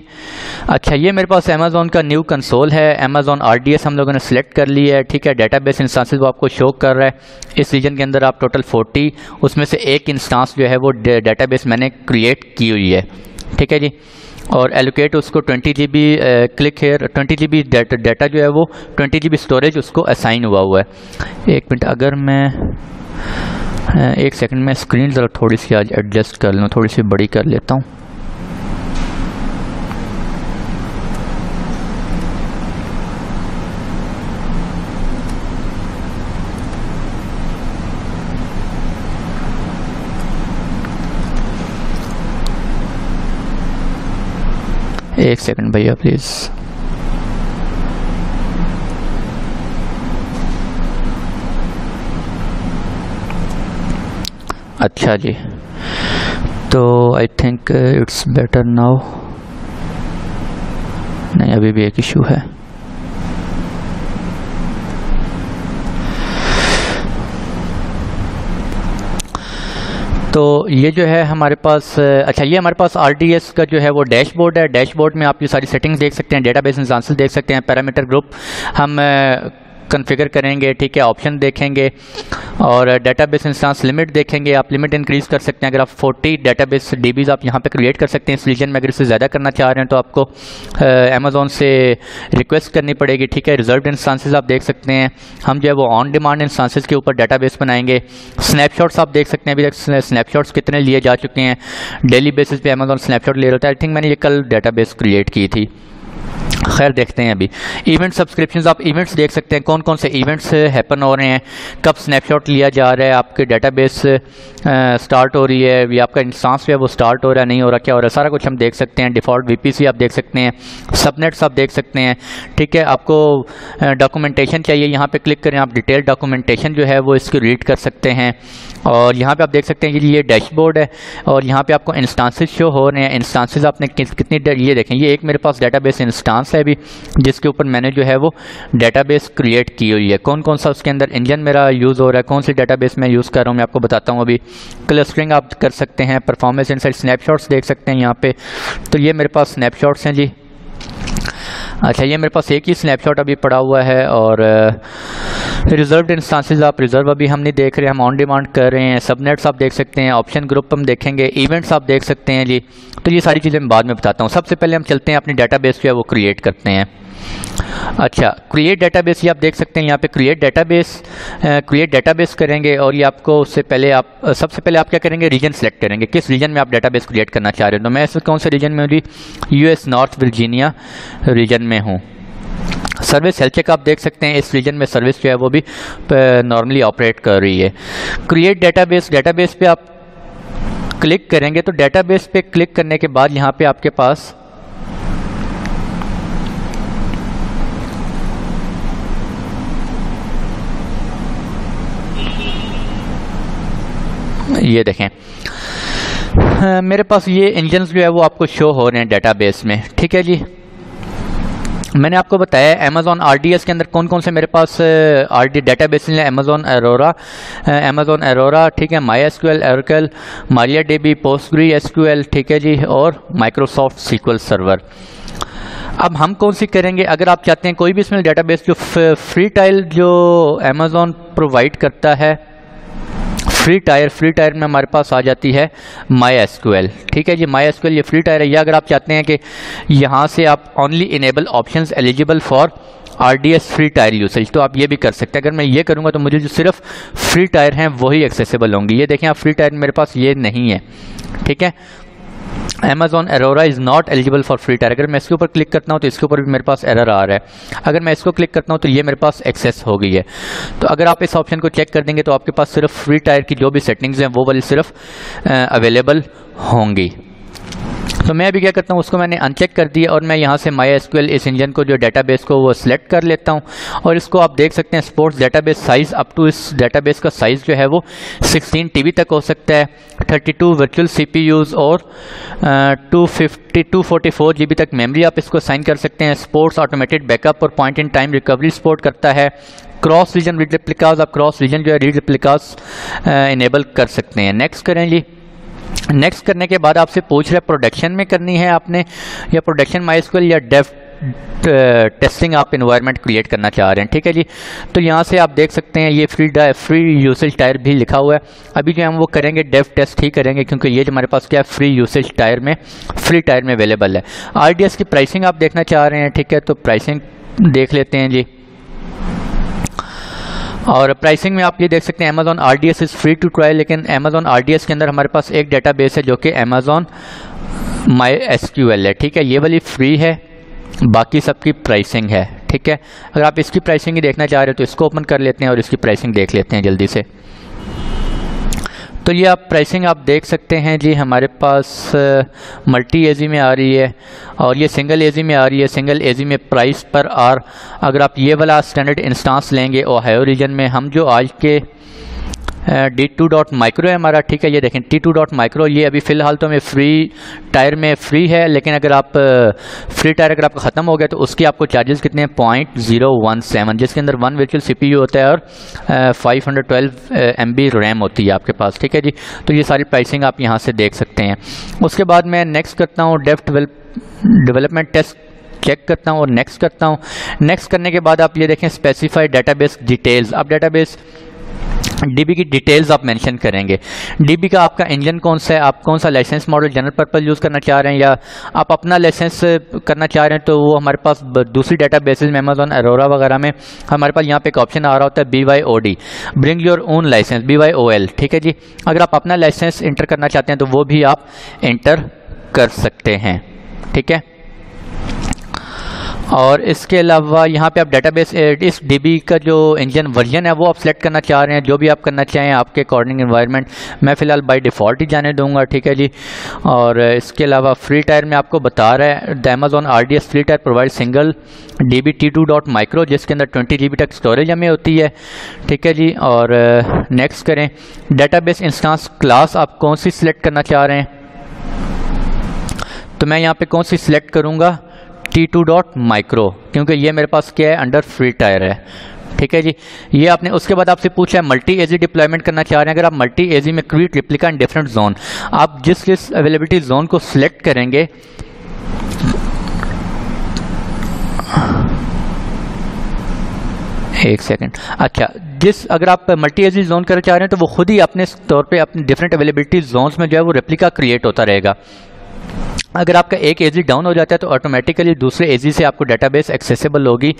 अच्छा ये मेरे पास अमेज़ॉन का न्यू कंसोल है। अमेज़ॉन RDS हम लोगों ने सिलेक्ट कर लिया है, ठीक है। डेटाबेस इंस्टांसेस वो आपको शो कर रहा है। इस रीजन के अंदर आप टोटल 40, उसमें से एक इंस्टांस जो है वो डेटाबेस मैंने क्रिएट की हुई है, ठीक है जी। और एलोकेट उसको 20 GB click here, 20 GB data जो है वो 20 GB स्टोरेज उसको असाइन हुआ है। एक मिनट, अगर मैं एक सेकंड में स्क्रीन ज़रा थोड़ी सी आज एडजस्ट कर लूँ, थोड़ी सी बड़ी कर लेता हूँ। एक सेकंड भैया प्लीज़। अच्छा जी, तो I think it's better now. नहीं, अभी भी एक इशू है। तो ये जो है हमारे पास, अच्छा ये हमारे पास RDS का जो है वो डैशबोर्ड है। डैशबोर्ड में आप ये सारी सेटिंग्स देख सकते हैं, डेटाबेस इंस्टांसेस देख सकते हैं, पैरामीटर ग्रुप हम कॉन्फ़िगर करेंगे, ठीक है। ऑप्शन देखेंगे और डेटाबेस इंस्टांस लिमिट देखेंगे। आप लिमिट इंक्रीज़ कर सकते हैं। अगर आप 40 डेटाबेस DBs आप यहाँ पे क्रिएट कर सकते हैं इस रीजन में। अगर इससे ज़्यादा करना चाह रहे हैं तो आपको अमेज़ॉन से रिक्वेस्ट करनी पड़ेगी, ठीक है। रिजर्व्ड इंस्टांसेस आप देख सकते हैं। हम जो है वो ऑन डिमांड इंस्टांसेस के ऊपर डेटाबेस बनाएंगे। स्नैपशॉट्स आप देख सकते हैं, अभी तक स्नैपशॉट्स कितने लिए जा चुके हैं। डेली बेसिस पे अमेज़ॉन स्नैपशॉट ले रहा था। आई थिंक मैंने ये कल डेटाबेस क्रिएट की थी। खैर देखते हैं अभी। इवेंट सब्सक्रिप्शंस, आप इवेंट्स देख सकते हैं, कौन कौन से इवेंट्स हैपन हो रहे हैं, कब स्नैपशॉट लिया जा रहा है, आपके डेटाबेस स्टार्ट हो रही है, या आपका इंस्टांस है वो स्टार्ट हो रहा है, नहीं हो रहा, क्या हो रहा है, सारा कुछ हम देख सकते हैं। डिफ़ॉल्ट VPC आप देख सकते हैं, सबनेट्स आप देख सकते हैं, ठीक है। आपको डॉक्यूमेंटेशन चाहिए, यहाँ पे क्लिक करें, आप डिटेल डॉक्यूमेंटेशन जो है वो इसकी रीड कर सकते हैं, और यहाँ पे आप देख सकते हैं कि ये डैशबोर्ड है और यहाँ पे आपको इंस्टांसेस शो हो रहे हैं। इंस्टांसेस आपने कितनी, ये देखें, ये एक मेरे पास डेटाबेस इंस्टांस है अभी, जिसके ऊपर मैंने जो है वो डेटाबेस क्रिएट की हुई है। कौन कौन सा उसके अंदर इंजन मेरा यूज़ हो रहा है, कौन सी डेटाबेस मैं यूज़ कर रहा हूँ, मैं आपको बताता हूँ अभी। क्लस्टरिंग आप कर सकते हैं, परफॉर्मेंस इनसाइड स्नैपशॉट्स देख सकते हैं यहाँ पे। तो ये मेरे पास स्नैपशॉट्स हैं जी। अच्छा, ये मेरे पास एक ही स्नैपशॉट अभी पड़ा हुआ है और रिजर्व्ड इंस्टांसेस आप रिजर्व अभी हम नहीं देख रहे हैं, हम ऑन डिमांड कर रहे हैं। सबनेट्स आप देख सकते हैं, ऑप्शन ग्रुप हम देखेंगे, इवेंट्स आप देख सकते हैं जी। तो ये सारी चीज़ें मैं बाद में बताता हूँ। सबसे पहले हम चलते हैं अपनी डेटाबेस जो है वो क्रिएट करते हैं। अच्छा, क्रिएट डेटाबेस, ये आप देख सकते हैं यहाँ पे क्रिएट डेटाबेस करेंगे और ये आपको उससे पहले आप सबसे पहले आप क्या करेंगे, रीजन सेलेक्ट करेंगे, किस रीजन में आप डेटाबेस क्रिएट करना चाह रहे हो। तो मैं इस कौन से रीजन में हूँ जी, यूएस नॉर्थ वर्जीनिया रीजन में हूँ। सर्विस हेल्थ चेक आप देख सकते हैं, इस रीजन में सर्विस जो है वो भी नॉर्मली ऑपरेट कर रही है। क्रिएट डेटाबेस पे आप क्लिक करेंगे तो डेटाबेस पे क्लिक करने के बाद यहाँ पे आपके पास ये देखें, मेरे पास ये इंजन्स जो है वो आपको शो हो रहे हैं डेटाबेस में। ठीक है जी, मैंने आपको बताया अमेज़ॉन RDS के अंदर कौन कौन से मेरे पास डेटाबेस हैं। अमेज़ॉन एरोरा, ठीक है, MySQL, Oracle, MariaDB, PostgreSQL, ठीक है जी, और माइक्रोसॉफ्ट SQL सर्वर। अब हम कौन सी करेंगे, अगर आप चाहते हैं कोई भी इसमें डेटाबेस जो फ्री टाइल जो अमेज़ॉन प्रोवाइड करता है, फ्री टायर में हमारे पास आ जाती है MySQL। ठीक है जी, MySQL ये फ्री टायर है। या अगर आप चाहते हैं कि यहाँ से आप only enable options eligible for RDS free tyre usage, तो आप ये भी कर सकते हैं। अगर मैं ये करूँगा तो मुझे जो सिर्फ फ्री टायर हैं वही एक्सेसिबल होंगी। ये देखें आप, फ्री टायर मेरे पास ये नहीं है। ठीक है, Amazon Aurora is not eligible for free tyre. अगर मैं इसके ऊपर क्लिक करता हूँ तो इसके ऊपर भी मेरे पास एरर आ रहा है। अगर मैं इसको क्लिक करता हूँ तो ये मेरे पास एक्सेस हो गई है। तो अगर आप इस ऑप्शन को चेक कर देंगे तो आपके पास सिर्फ फ्री टायर की जो भी सेटिंग्स हैं वो वाली सिर्फ अवेलेबल होंगी। तो मैं अभी क्या करता हूँ, उसको मैंने अनचेक कर दिया और मैं यहाँ से MySQL इस इंजन को जो डेटाबेस को वो सिलेक्ट कर लेता हूँ। और इसको आप देख सकते हैं supports database size up to, इस डेटाबेस का साइज़ जो है वो 16 TB तक हो सकता है, 32 वर्चुअल CPUs और 244 GB तक मेमोरी आप इसको असाइन कर सकते हैं। स्पोर्ट्स ऑटोमेटेड बैकअप और point in time recovery support करता है। क्रॉस रीजन रीड रिप्लिकास, आप क्रॉस रीजन जो है रीड रिप्लिकास इनेबल कर सकते हैं। नेक्स्ट करें जी। नेक्स्ट करने के बाद आपसे पूछ रहे प्रोडक्शन में करनी है आपने, या प्रोडक्शन MySQL या डेव टेस्टिंग आप इन्वायरमेंट क्रिएट करना चाह रहे हैं। ठीक है जी, तो यहाँ से आप देख सकते हैं ये फ्री यूसेज टायर भी लिखा हुआ है। अभी जो हम वो करेंगे डेव टेस्ट ही करेंगे, क्योंकि ये जो हमारे पास क्या है फ्री यूसेज टायर में, फ्री टायर में अवेलेबल है। RDS की प्राइसिंग आप देखना चाह रहे हैं, ठीक है, तो प्राइसिंग देख लेते हैं जी। और प्राइसिंग में आप ये देख सकते हैं Amazon RDS is free to try, लेकिन Amazon RDS के अंदर हमारे पास एक डेटाबेस है जो कि Amazon MySQL है। ठीक है, ये वाली फ्री है, बाकी सबकी प्राइसिंग है। ठीक है, अगर आप इसकी प्राइसिंग ही देखना चाह रहे हो तो इसको ओपन कर लेते हैं और इसकी प्राइसिंग देख लेते हैं जल्दी से। तो ये आप प्राइसिंग आप देख सकते हैं जी, हमारे पास मल्टी एजी में आ रही है और ये सिंगल एजी में आ रही है। सिंगल एजी में प्राइस पर आर, अगर आप ये वाला स्टैंडर्ड इंस्टांस लेंगे ओहायो रीजन में, हम जो आज के D2.micro है हमारा, ठीक है, ये देखें T2.micro, ये अभी फ़िलहाल तो हमें फ्री टायर में फ्री है, लेकिन अगर आप फ्री टायर अगर आपका ख़त्म हो गया तो उसके आपको चार्जेस कितने हैं 0.017, जिसके अंदर 1 वर्चुअल CPU होता है और 512 MB रैम होती है आपके पास। ठीक है जी, तो ये सारी प्राइसिंग आप यहाँ से देख सकते हैं। उसके बाद मैं नेक्स्ट करता हूँ, डेवलपमेंट टेस्ट चेक करता हूँ और नेक्स्ट करता हूँ। नेक्स्ट करने के बाद आप ये देखें स्पेसिफाई डेटाबेस डिटेल्स, आप डेटाबेस DB की डिटेल्स आप मेंशन करेंगे। DB का आपका इंजन कौन सा है, आप कौन सा license model general purpose use करना चाह रहे हैं या आप अपना लाइसेंस करना चाह रहे हैं, तो वो हमारे पास दूसरी डेटाबेसेस में Amazon Aurora वगैरह में हमारे पास यहाँ पे एक ऑप्शन आ रहा होता है BYOD, bring your own license, BYOL। ठीक है जी, अगर आप अपना लाइसेंस इंटर करना चाहते हैं तो वो भी आप इंटर कर सकते हैं। ठीक है, और इसके अलावा यहाँ पे आप डेटाबेस इस डीबी का जो इंजन वर्जन है वो आप सेलेक्ट करना चाह रहे हैं, जो भी आप करना चाहें आपके अकॉर्डिंग एनवायरनमेंट। मैं फ़िलहाल बाय डिफ़ॉल्ट ही जाने दूंगा, ठीक है जी। और इसके अलावा फ्री टायर में आपको बता रहा है the Amazon RDS free tyre provide single DB T2.micro जिसके अंदर 20 GB तक स्टोरेज हमें होती है, ठीक है जी। और नेक्स्ट करें, डेटाबेस इंस्टेंस क्लास आप कौन सी सिलेक्ट करना चाह रहे हैं, तो मैं यहाँ पे कौन सी सिलेक्ट करूँगा, T2.micro, क्योंकि ये मेरे पास क्या है, अंडर फ्री टायर है, ठीक है जी। ये आपने उसके बाद आपसे पूछा है मल्टी एजी डिप्लॉयमेंट करना चाह रहे हैं। अगर आप मल्टी एजी में create replica in different zone, आप जिस अवेलेबिलिटी जोन को सिलेक्ट करेंगे, एक सेकेंड, अच्छा, अगर आप मल्टी एजी जोन करना चाह रहे हैं तो वो खुद ही अपने तौर पे अपने डिफरेंट अवेलेबिलिटी जोन्स में जो है वो रेप्लिका क्रिएट होता रहेगा। अगर आपका एक एजी डाउन हो जाता है तो ऑटोमेटिकली दूसरे एजी से आपको डेटाबेस एक्सेसिबल होगी,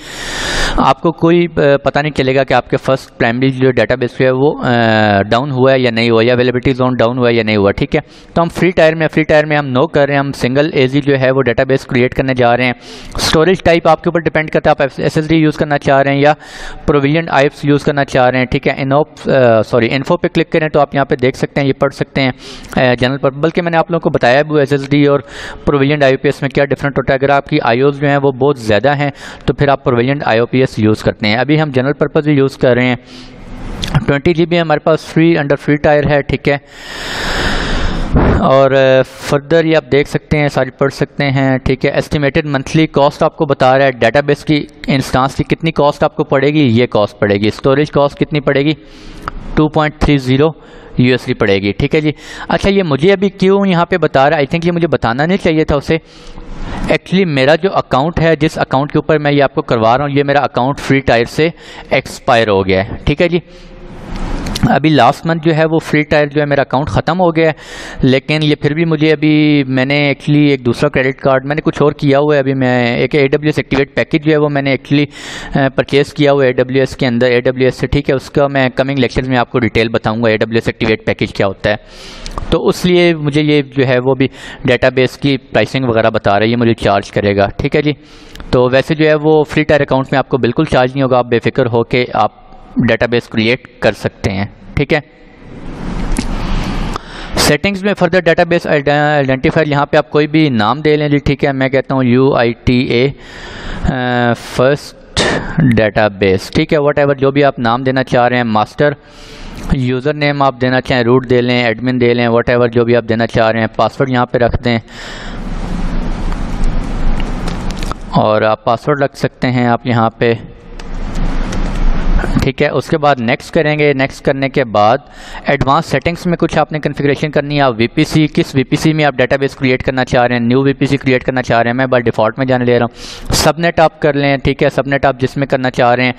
आपको कोई पता नहीं चलेगा कि आपके फर्स्ट प्राइमरी जो डेटाबेस है वो डाउन हुआ है या नहीं हुआ, या अवेलेबिलिटी जोन डाउन हुआ है या नहीं हुआ, ठीक है। तो हम फ्री टायर में हम नो कर रहे हैं, हम सिंगल एजी जो है वो डेटाबेस क्रिएट करने जा रहे हैं। स्टोरेज टाइप आपके ऊपर डिपेंड करता है, आप SSD यूज़ करना चाह रहे हैं या प्रोविजन IOPS यूज़ करना चाह रहे हैं, ठीक है। इन्फो पे क्लिक करें तो आप यहाँ पे देख सकते हैं, ये पढ़ सकते हैं जनरल पर, बल्कि मैंने आप लोगों को बताया भी SSD और प्रोविजन IOPS में क्या डिफरेंट होता है। अगर आपकी IOs जो हैं वो बहुत ज़्यादा हैं तो फिर आप प्रोविजन IOPS यूज़ करते हैं। अभी हम जनरल पर्पज़ ही यूज़ कर रहे हैं। 20 GB हमारे पास अंडर फ्री टायर है, ठीक है। और फर्दर ये आप देख सकते हैं, सारी पढ़ सकते हैं, ठीक है। एस्टिमेटेड मंथली कॉस्ट आपको बता रहा है डेटाबेस की इंस्टेंस की कितनी कॉस्ट आपको पड़ेगी, ये कॉस्ट पड़ेगी। स्टोरेज कॉस्ट कितनी पड़ेगी, 2.30 USD पड़ेगी, ठीक है जी। अच्छा, ये मुझे अभी क्यों यहाँ पे बता रहा है, आई थिंक ये मुझे बताना नहीं चाहिए था उसे। एक्चुअली मेरा जो अकाउंट है, जिस अकाउंट के ऊपर मैं ये आपको करवा रहा हूँ, ये मेरा अकाउंट फ्री टायर से एक्सपायर हो गया है, ठीक है जी। अभी लास्ट मंथ जो है वो फ्री टायर जो है मेरा अकाउंट ख़त्म हो गया है, लेकिन ये फिर भी मुझे मैंने एक्चुअली एक दूसरा क्रेडिट कार्ड मैंने कुछ और किया हुआ है। अभी मैं एक AWS एक्टिवेट पैकेज जो है वो मैंने एक्चुअली परचेज़ किया हुआ है AWS के अंदर, AWS से, ठीक है। उसका मैं कमिंग लेक्चर्स में आपको डिटेल बताऊंगा AWS एक्टिवेट पैकेज क्या होता है। तो इसलिए मुझे ये जो है वो भी डेटाबेस की प्राइसिंग वगैरह बता रही है, मुझे चार्ज करेगा, ठीक है जी। तो वैसे जो है वो फ्री टायर अकाउंट में आपको बिल्कुल चार्ज नहीं होगा, आप बेफिक्र हो के आप डेटाबेस क्रिएट कर सकते हैं, ठीक है। सेटिंग्स में फर्दर डेटाबेस आइडेंटिफायर, यहाँ पे आप कोई भी नाम दे लें जी, ठीक है। मैं कहता हूँ UITA फर्स्ट डेटाबेस, ठीक है। वट एवर जो भी आप नाम देना चाह रहे हैं, मास्टर यूज़र नेम आप देना चाहें, रूट दे लें, एडमिन दे लें, वट एवर जो भी आप देना चाह रहे हैं। पासवर्ड यहाँ पे रख दें और आप पासवर्ड रख सकते हैं आप यहाँ पे, ठीक है। उसके बाद नेक्स्ट करेंगे। नेक्स्ट करने के बाद एडवांस सेटिंग्स में कुछ आपने कॉन्फ़िगरेशन करनी है। आप VPC, किस VPC में आप डेटाबेस क्रिएट करना चाह रहे हैं, न्यू VPC क्रिएट करना चाह रहे हैं, मैं बाय डिफ़ॉल्ट में जाने ले रहा हूँ। सबनेट आप कर लें, ठीक है। सबनेट आप जिसमें करना चाह रहे हैं।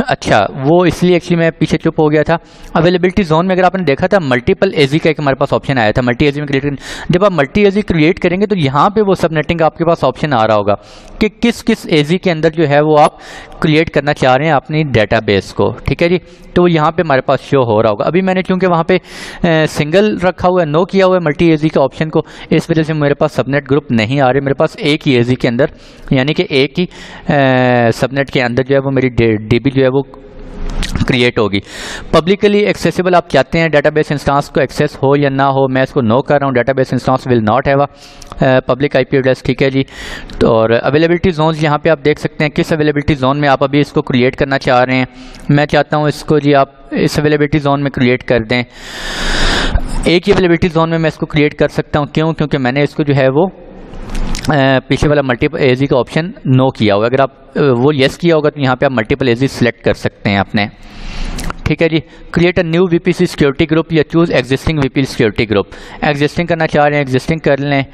अच्छा, वो इसलिए एक्चुअली मैं पीछे चुप हो गया था। अवेलेबिलिटी जोन में अगर आपने देखा था मल्टीपल एजी का एक हमारे पास ऑप्शन आया था, मल्टी एजी में क्रिएट। जब आप मल्टी एजी क्रिएट करेंगे तो यहाँ पे वो सबनेटिंग का आपके पास ऑप्शन आ रहा होगा कि किस किस एजी के अंदर जो है वो आप क्रिएट करना चाह रहे हैं अपनी डेटाबेस को, ठीक है जी। तो यहाँ पे हमारे पास शो हो रहा होगा। अभी मैंने चूंकि वहाँ पे सिंगल रखा हुआ है, नो किया हुआ है मल्टी एजी के ऑप्शन को, इस वजह से मेरे पास सबनेट ग्रुप नहीं आ रहे। मेरे पास एक ही एजी के अंदर, यानी कि एक ही सबनेट के अंदर जो है वो मेरी DB जो है वो क्रिएट होगी। पब्लिकली एक्सेसिबल आप चाहते हैं डेटाबेस इंस्टेंस को एक्सेस हो या ना हो, मैं इसको नो कर रहा हूँ। Database instance will not have a public IP address, ठीक है जी। तो और अवेलेबिलिटी जोन्स यहाँ पे आप देख सकते हैं किस अवेलेबिलिटी जोन में आप अभी इसको क्रिएट करना चाह रहे हैं। मैं चाहता हूँ इसको जी आप इस अवेलेबिलिटी जोन में क्रिएट कर दें। एक ही अवेलेबिलिटी जोन में मैं इसको क्रिएट कर सकता हूँ, क्यों? क्योंकि मैंने इसको जो है वो पीछे वाला मल्टीपल एजी का ऑप्शन नो किया हुआ। अगर आप वो येस किया होगा तो यहाँ पे आप मल्टीपल एजी सिलेक्ट कर सकते हैं अपने, ठीक है जी। Create a new VPC security group या choose existing VPC security group. Existing करना चाह रहे हैं, एग्जिस्टिंग कर लें,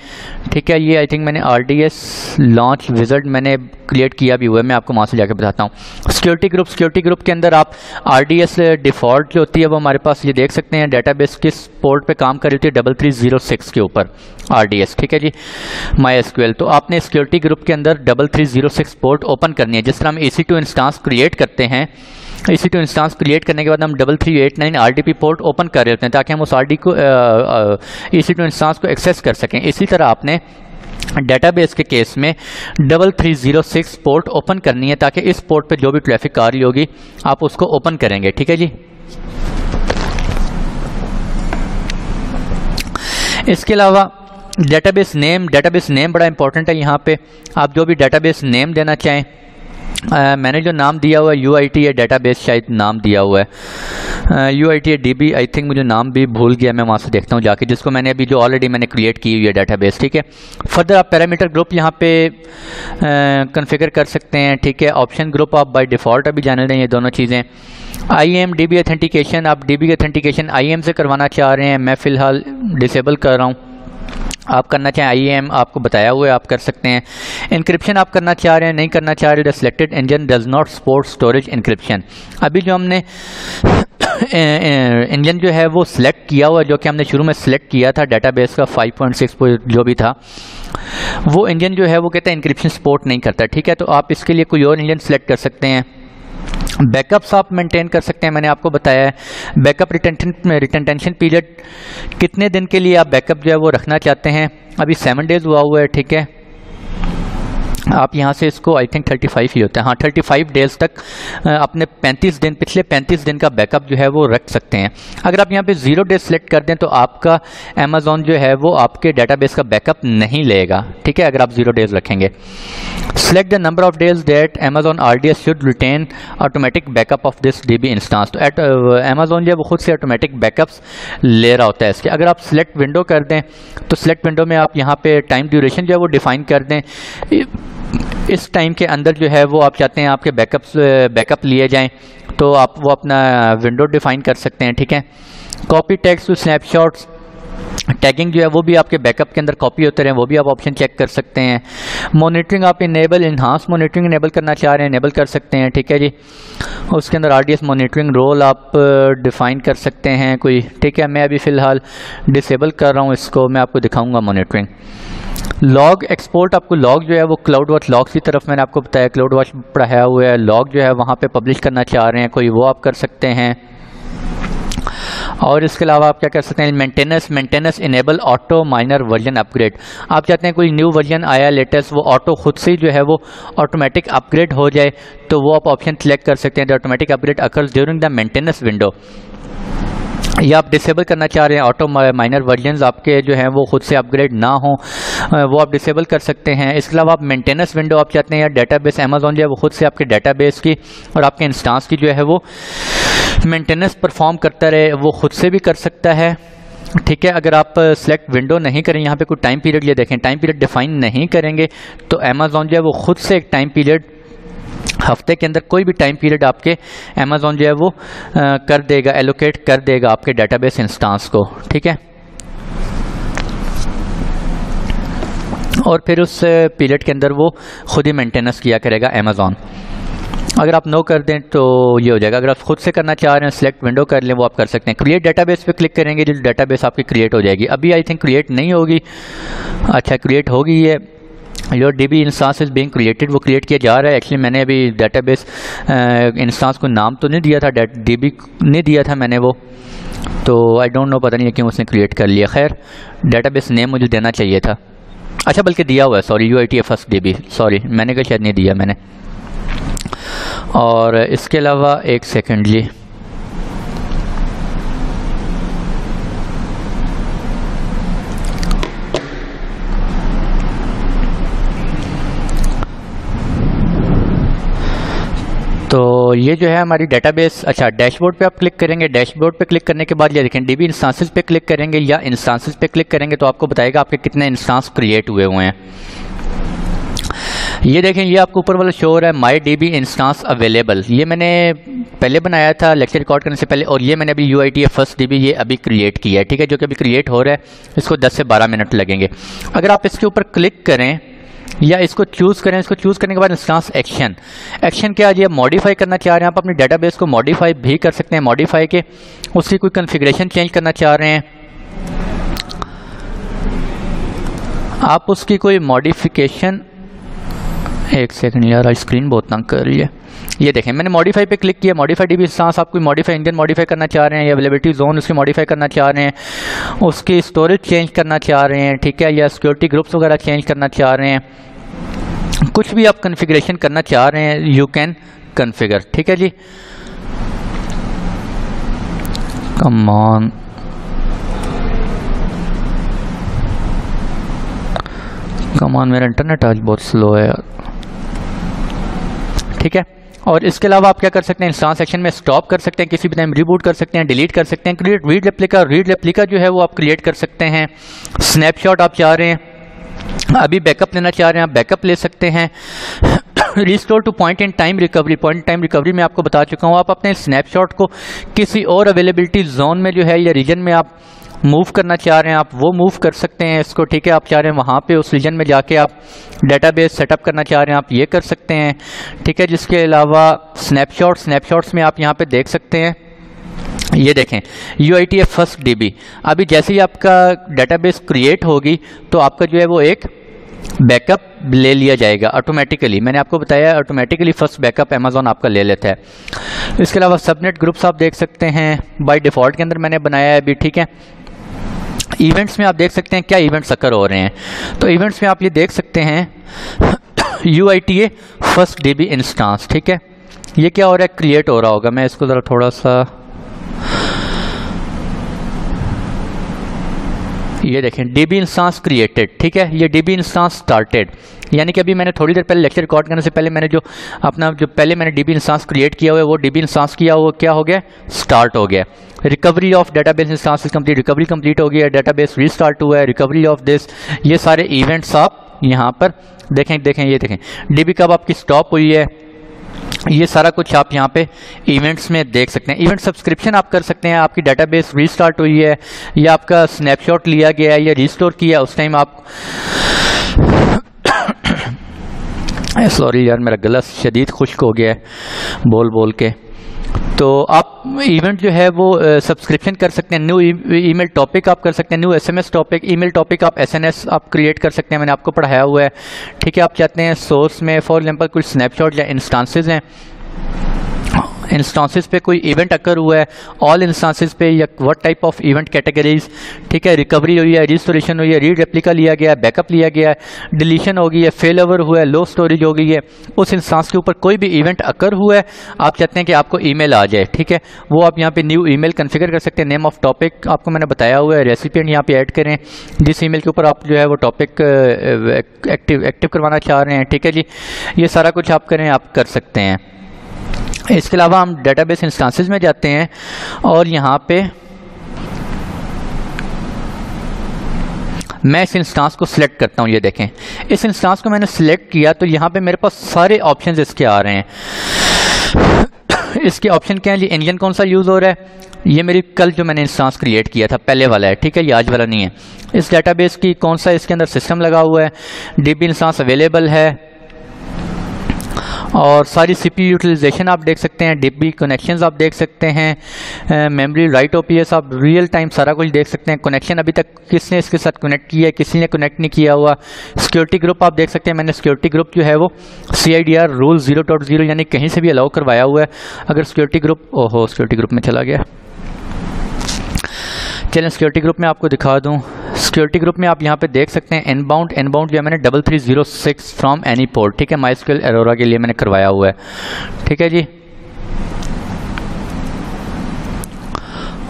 ठीक है। ये आई थिंक मैंने RDS लॉन्च विज़ार्ड मैंने क्रिएट किया भी हुआ है, मैं आपको वहाँ से जाकर बताता हूँ। सिक्योरिटी ग्रुप के अंदर आप RDS डिफ़ॉल्ट जो होती है वो हमारे पास ये देख सकते हैं डेटाबेस किस पोर्ट पे काम कर रही होती है, 3306 के ऊपर RDS, ठीक है जी, MySQL। तो आपने सिक्योरिटी ग्रुप के अंदर 3306 पोर्ट ओपन करनी है। जिस तरह हम EC2 इंस्टेंस क्रिएट करते हैं, EC2 इंस्टेंस क्रिएट करने के बाद हम 3389 RDP पोर्ट ओपन कर रहे होते हैं ताकि हम उस EC2 इंस्टेंस को एक्सेस कर सकें। इसी तरह आपने डेटाबेस के केस में 3306 पोर्ट ओपन करनी है, ताकि इस पोर्ट पे जो भी ट्रैफिक आ रही होगी आप उसको ओपन करेंगे। ठीक है जी। इसके अलावा डेटाबेस नेम बड़ा इंपॉर्टेंट है। यहाँ पे आप जो भी डेटाबेस नेम देना चाहें, मैंने जो नाम दिया हुआ है UIT है, डेटाबेस शायद नाम दिया हुआ है UIT है DB, आई थिंक मुझे नाम भी भूल गया, मैं वहाँ से देखता हूँ जाके, जिसको मैंने अभी जो ऑलरेडी मैंने क्रिएट की हुई है डेटाबेस। ठीक है। फर्दर आप पैरामीटर ग्रुप यहाँ पे कॉन्फ़िगर कर सकते हैं। ठीक है। ऑप्शन ग्रुप आप बाय डिफ़ॉल्ट अभी जाने दें ये दोनों चीज़ें। IAM DB ऑथेंटिकेशन, आप DB ऑथेंटिकेशन IAM से करवाना चाह रहे हैं, मैं फ़िलहाल डिसेबल कर रहा हूँ। आप करना चाहें IAM आपको बताया हुआ है, आप कर सकते हैं। इंक्रिप्शन आप करना चाह रहे हैं, नहीं करना चाह रहे, the selected engine does not support storage encryption. अभी जो हमने इंजन जो है वो सिलेक्ट किया हुआ, जो कि हमने शुरू में सिलेक्ट किया था डेटाबेस का 5.6 जो भी था, वो इंजन जो है वो कहता है इंक्रिप्शन सपोर्ट नहीं करता। ठीक है। तो आप इसके लिए कोई और इंजन सेलेक्ट कर सकते हैं। बैकअप्स आप मेंटेन कर सकते हैं, मैंने आपको बताया है। बैकअप रिटेंशन पीरियड कितने दिन के लिए आप बैकअप जो है वो रखना चाहते हैं, अभी 7 डेज़ हुआ है। ठीक है। आप यहाँ से इसको आई थिंक 35 ही होता है, हाँ 35 डेज़ तक अपने 35 दिन, पिछले 35 दिन का बैकअप जो है वो रख सकते हैं। अगर आप यहाँ पे 0 डेज सेलेक्ट कर दें तो आपका अमेज़ॉन जो है वो आपके डेटाबेस का बैकअप नहीं लेगा। ठीक है। अगर आप 0 डेज रखेंगे। Select the number of days that Amazon RDS should retain automatic backup of this DB instance. तो अमेज़ॉन जो है वो खुद से ऑटोमेटिक बैकअप्स ले रहा होता है इसके। अगर आप सिलेक्ट विंडो कर दें तो सिलेक्ट विंडो में आप यहाँ पे टाइम ड्यूरेशन जो है वो डिफाइन कर दें। इस टाइम के अंदर जो है वो आप चाहते हैं आपके बैकअप लिए जाएं, तो आप वो अपना विंडो डिफाइन कर सकते हैं। ठीक है। Copy tags to snapshots, tagging जो है वो भी आपके बैकअप के अंदर कॉपी होते रहे, वो भी आप ऑप्शन चेक कर सकते हैं। मॉनिटरिंग आप इन्हांस मॉनिटरिंग इनेबल करना चाह रहे हैं, इनेबल कर सकते हैं। ठीक है जी। उसके अंदर RDS मॉनिटरिंग रोल आप डिफाइन कर सकते हैं कोई। ठीक है। मैं अभी फ़िलहाल डिसेबल कर रहा हूँ इसको, मैं आपको दिखाऊंगा मॉनिटरिंग। लॉग एक्सपोर्ट, आपको लॉग जो है वो क्लाउड वॉच लॉग्स की तरफ मैंने आपको बताया, क्लाउड वॉच पढ़ाया हुआ है। लॉग जो है वहाँ पे पब्लिश करना चाह रहे हैं कोई, वो आप कर सकते हैं। और इसके अलावा आप क्या कर सकते हैं, maintenance enable auto minor version upgrade. आप चाहते हैं कोई न्यू वर्जन आया लेटेस्ट, वो ऑटो खुद से जो है वो ऑटोमेटिक अपग्रेड हो जाए, तो वो आप ऑप्शन सेलेक्ट कर सकते हैं, the automatic upgrade occurs during the maintenance window. या आप डिसेबल करना चाह रहे हैं ऑटो माइनर वर्जन्स आपके जो हैं वो खुद से अपग्रेड ना हो, वो आप डिसेबल कर सकते हैं। इसके अलावा आप मेंटेनेंस विंडो आप चाहते हैं या डेटाबेस अमेज़ॉन जो है वो खुद से आपके डेटाबेस की और आपके इंस्टांस की जो है वो मेंटेनेंस परफॉर्म करता रहे, वो खुद से भी कर सकता है। ठीक है। अगर आप सेलेक्ट विंडो नहीं करें, यहाँ पे कोई टाइम पीरियड, ये देखें टाइम पीरियड डिफाइन नहीं करेंगे तो अमेज़ॉन जो है वो खुद से एक टाइम पीरियड हफ्ते के अंदर कोई भी टाइम पीरियड आपके अमेज़ॉन जो है वो कर देगा, एलोकेट कर देगा आपके डेटाबेस इंस्टांस को। ठीक है। और फिर उस पीरियड के अंदर वो खुद ही मेंटेनेंस किया करेगा अमेज़ॉन। अगर आप नो कर दें तो ये हो जाएगा। अगर आप खुद से करना चाह रहे हैं, सिलेक्ट विंडो कर लें, वो आप कर सकते हैं। क्रिएट डेटाबेस पे क्लिक करेंगे, जो डेटाबेस आपकी क्रिएट हो जाएगी। अभी आई थिंक क्रिएट नहीं होगी, अच्छा क्रिएट होगी है। Your DB instance is being created, वो क्रिएट किया जा रहा है। एक्चुअली मैंने अभी डेटाबेस इंस्टांस को नाम तो नहीं दिया था, DB नहीं दिया था मैंने वो, तो आई डोंट नो, पता नहीं है क्यों उसने क्रिएट कर लिया। खैर डेटाबेस नेम मुझे देना चाहिए था, अच्छा बल्कि दिया हुआ है, sorry UIT first DB, sorry मैंने कहा शायद नहीं दिया मैंने। और इसके अलावा एक सेकंड जी, तो ये जो है हमारी डेटाबेस। अच्छा डैशबोर्ड पे आप क्लिक करेंगे, डैशबोर्ड पे क्लिक करने के बाद ये देखें DB इंस्टांसेस पे क्लिक करेंगे या इंस्टांसेस पे क्लिक करेंगे तो आपको बताएगा आपके कितने इंस्टांस क्रिएट हुए हैं। ये देखें, ये आपको ऊपर वाला शो हो रहा है माई DB इंस्टांस अवेलेबल, ये मैंने पहले बनाया था लेक्चर रिकॉर्ड करने से पहले, और ये मैंने अभी UIT फर्स्ट DB ये अभी क्रिएट किया है। ठीक है। जो कि अभी क्रिएट हो रहा है, इसको 10 से 12 मिनट लगेंगे। अगर आप इसके ऊपर क्लिक करें या इसको चूज़ करें, इसको चूज़ करने के बाद इंस्टांस एक्शन क्या है, मॉडिफाई करना चाह रहे हैं आप अपने डेटाबेस को, मॉडिफाई भी कर सकते हैं। मॉडिफाई के उसकी कोई कॉन्फ़िगरेशन चेंज करना चाह रहे हैं आप, उसकी कोई मॉडिफिकेशन, एक सेकंड यार स्क्रीन बहुत तंग कर रही है। ये देखें मैंने मॉडिफाई पे क्लिक किया, मॉडिफाई DB इंस्टेंस, आप कोई मॉडिफाई इंजन मॉडिफाई करना चाह रहे हैं या अवेलेबिलिटी जोन उसकी मॉडिफाई करना चाह रहे हैं, उसकी स्टोरेज चेंज करना चाह रहे हैं, ठीक है, या सिक्योरिटी ग्रुप्स वगैरह चेंज करना चाह रहे हैं, कुछ भी आप कॉन्फ़िगरेशन करना चाह रहे हैं यू कैन कॉन्फ़िगर। ठीक है जी, कम ऑन, मेरा इंटरनेट आज बहुत स्लो है यार। ठीक है, और इसके अलावा आप क्या कर सकते हैं, इंस्टेंस सेक्शन में स्टॉप कर सकते हैं, किसी भी टाइम रिबूट कर सकते हैं, डिलीट कर सकते हैं, क्रिएट रीड रेप्लिका जो है वो आप क्रिएट कर सकते हैं। स्नैपशॉट आप चाह रहे हैं, अभी बैकअप लेना चाह रहे हैं, आप बैकअप ले सकते हैं। Restore two point in time recovery में आपको बता चुका हूँ, आप अपने स्नैपशॉट को किसी और अवेलेबिलिटी जोन में जो है या रीजन में आप मूव करना चाह रहे हैं, आप वो मूव कर सकते हैं इसको। ठीक है, आप चाह रहे हैं वहाँ पे उस रीजन में जाके आप डेटाबेस सेटअप करना चाह रहे हैं, आप ये कर सकते हैं। ठीक है, जिसके अलावा स्नैपशॉट्स में आप यहाँ पे देख सकते हैं, ये देखें UITF फर्स्ट DB। अभी जैसे ही आपका डेटाबेस क्रिएट होगी तो आपका जो है वो एक बैकअप ले लिया जाएगा ऑटोमेटिकली। मैंने आपको बताया ऑटोमेटिकली फर्स्ट बैकअप अमेज़ॉन आपका ले लेता है। इसके अलावा सबनेट ग्रुप्स आप देख सकते हैं, बाय डिफ़ॉल्ट के अंदर मैंने बनाया है अभी। ठीक है, इवेंट्स में आप देख सकते हैं क्या इवेंट्स अकर हो रहे हैं, तो इवेंट्स में आप ये देख सकते हैं UITA फर्स्ट DB इंस्टेंस। ठीक है, ये क्या हो रहा है, क्रिएट हो रहा होगा। मैं इसको ज़रा थोड़ा सा, ये देखें DB इंस्टेंस क्रिएटेड। ठीक है, ये DB इंस्टेंस स्टार्टेड, यानी कि अभी मैंने थोड़ी देर पहले लेक्चर रिकॉर्ड करने से पहले मैंने जो पहले मैंने DB इंस्टेंस क्रिएट किया हुआ है वो DB इंस्टेंस किया हुआ क्या हो गया, स्टार्ट हो गया। Recovery of database instance is complete, recovery complete हो गई है, डेटाबेस रीस्टार्ट हुआ है, रिकवरी ऑफ दिस, ये सारे इवेंट्स आप यहाँ पर देखें। ये देखें DB कब आपकी स्टॉप हुई है, ये सारा कुछ आप यहाँ पे इवेंट्स में देख सकते हैं। इवेंट सब्सक्रिप्शन आप कर सकते हैं, आपकी डेटाबेस रीस्टार्ट हुई है या आपका स्नैपशॉट लिया गया है या रिस्टोर किया, उस टाइम आप सॉरी यार मेरा गला शदीद खुश्क हो गया है बोल के। तो आप इवेंट जो है वो सब्सक्रिप्शन कर सकते हैं, न्यू ईमेल टॉपिक आप कर सकते हैं, new SMS topic, email topic आप SNS आप क्रिएट कर सकते हैं, मैंने आपको पढ़ाया हुआ है। ठीक है, आप चाहते हैं सोर्स में फॉर एग्जांपल कुछ स्नैपशॉट या इंस्टांसेस हैं, इंस्टांसेस पे कोई इवेंट अकर हुआ है, ऑल इंस्टांसेस पे या what type of event categories. ठीक है, रिकवरी हुई है, रिस्टोरेशन हुई है, रीड रेप्लिका लिया गया है, बैकअप लिया गया है, डिलीशन हो गई है, फेल ओवर हुआ है, लो स्टोरेज हो गई है, उस इंस्टांस के ऊपर कोई भी इवेंट अकर हुआ है, आप चाहते हैं कि आपको ईमेल आ जाए। ठीक है, वो आप यहाँ पे न्यू ईमेल कॉन्फ़िगर कर सकते हैं। नेम ऑफ टॉपिक आपको मैंने बताया हुआ है, रेसिपिएंट यहाँ पे ऐड करें जिस ईमेल के ऊपर आप जो है वो टॉपिक एक्टिव करवाना चाह रहे हैं। ठीक है जी, ये सारा कुछ आप करें, आप कर सकते हैं। इसके अलावा हम डेटाबेस इंस्टेंसेस में जाते हैं और यहाँ पे मैं इस इंस्टेंस को सिलेक्ट करता हूँ। ये देखें, इस इंस्टेंस को मैंने सिलेक्ट किया तो यहाँ पे मेरे पास सारे ऑप्शंस इसके आ रहे हैं। इसके ऑप्शन क्या है जी, इंजन कौन सा यूज़ हो रहा है, ये मेरी कल जो मैंने इंस्टेंस क्रिएट किया था पहले वाला है। ठीक है, ये आज वाला नहीं है। इस डेटाबेस की कौन सा इसके अंदर सिस्टम लगा हुआ है, DB इंस्टेंस अवेलेबल है, और सारी CPU यूटिलाइजेशन आप देख सकते हैं, DB कनेक्शंस आप देख सकते हैं, मेमोरी राइट OPS आप रियल टाइम सारा कुछ देख सकते हैं। कनेक्शन अभी तक किसने इसके साथ कनेक्ट किया है, किसी ने कनेक्ट नहीं किया हुआ। सिक्योरिटी ग्रुप आप देख सकते हैं, मैंने सिक्योरिटी ग्रुप जो है वो CIDR रूल 0.0 यानी कहीं से भी अलाउ करवाया हुआ है। अगर सिक्योरिटी ग्रुप, ओहो सिक्योरिटी ग्रुप में चला गया, चलें सिक्योरिटी ग्रुप में आपको दिखा दूं। सिक्योरिटी ग्रुप में आप यहाँ पे देख सकते हैं इनबाउंड जो है मैंने 3306 फ्रॉम एनी पोर्ट। ठीक है, माइस्क्यूएल एरोरा के लिए मैंने करवाया हुआ है। ठीक है जी,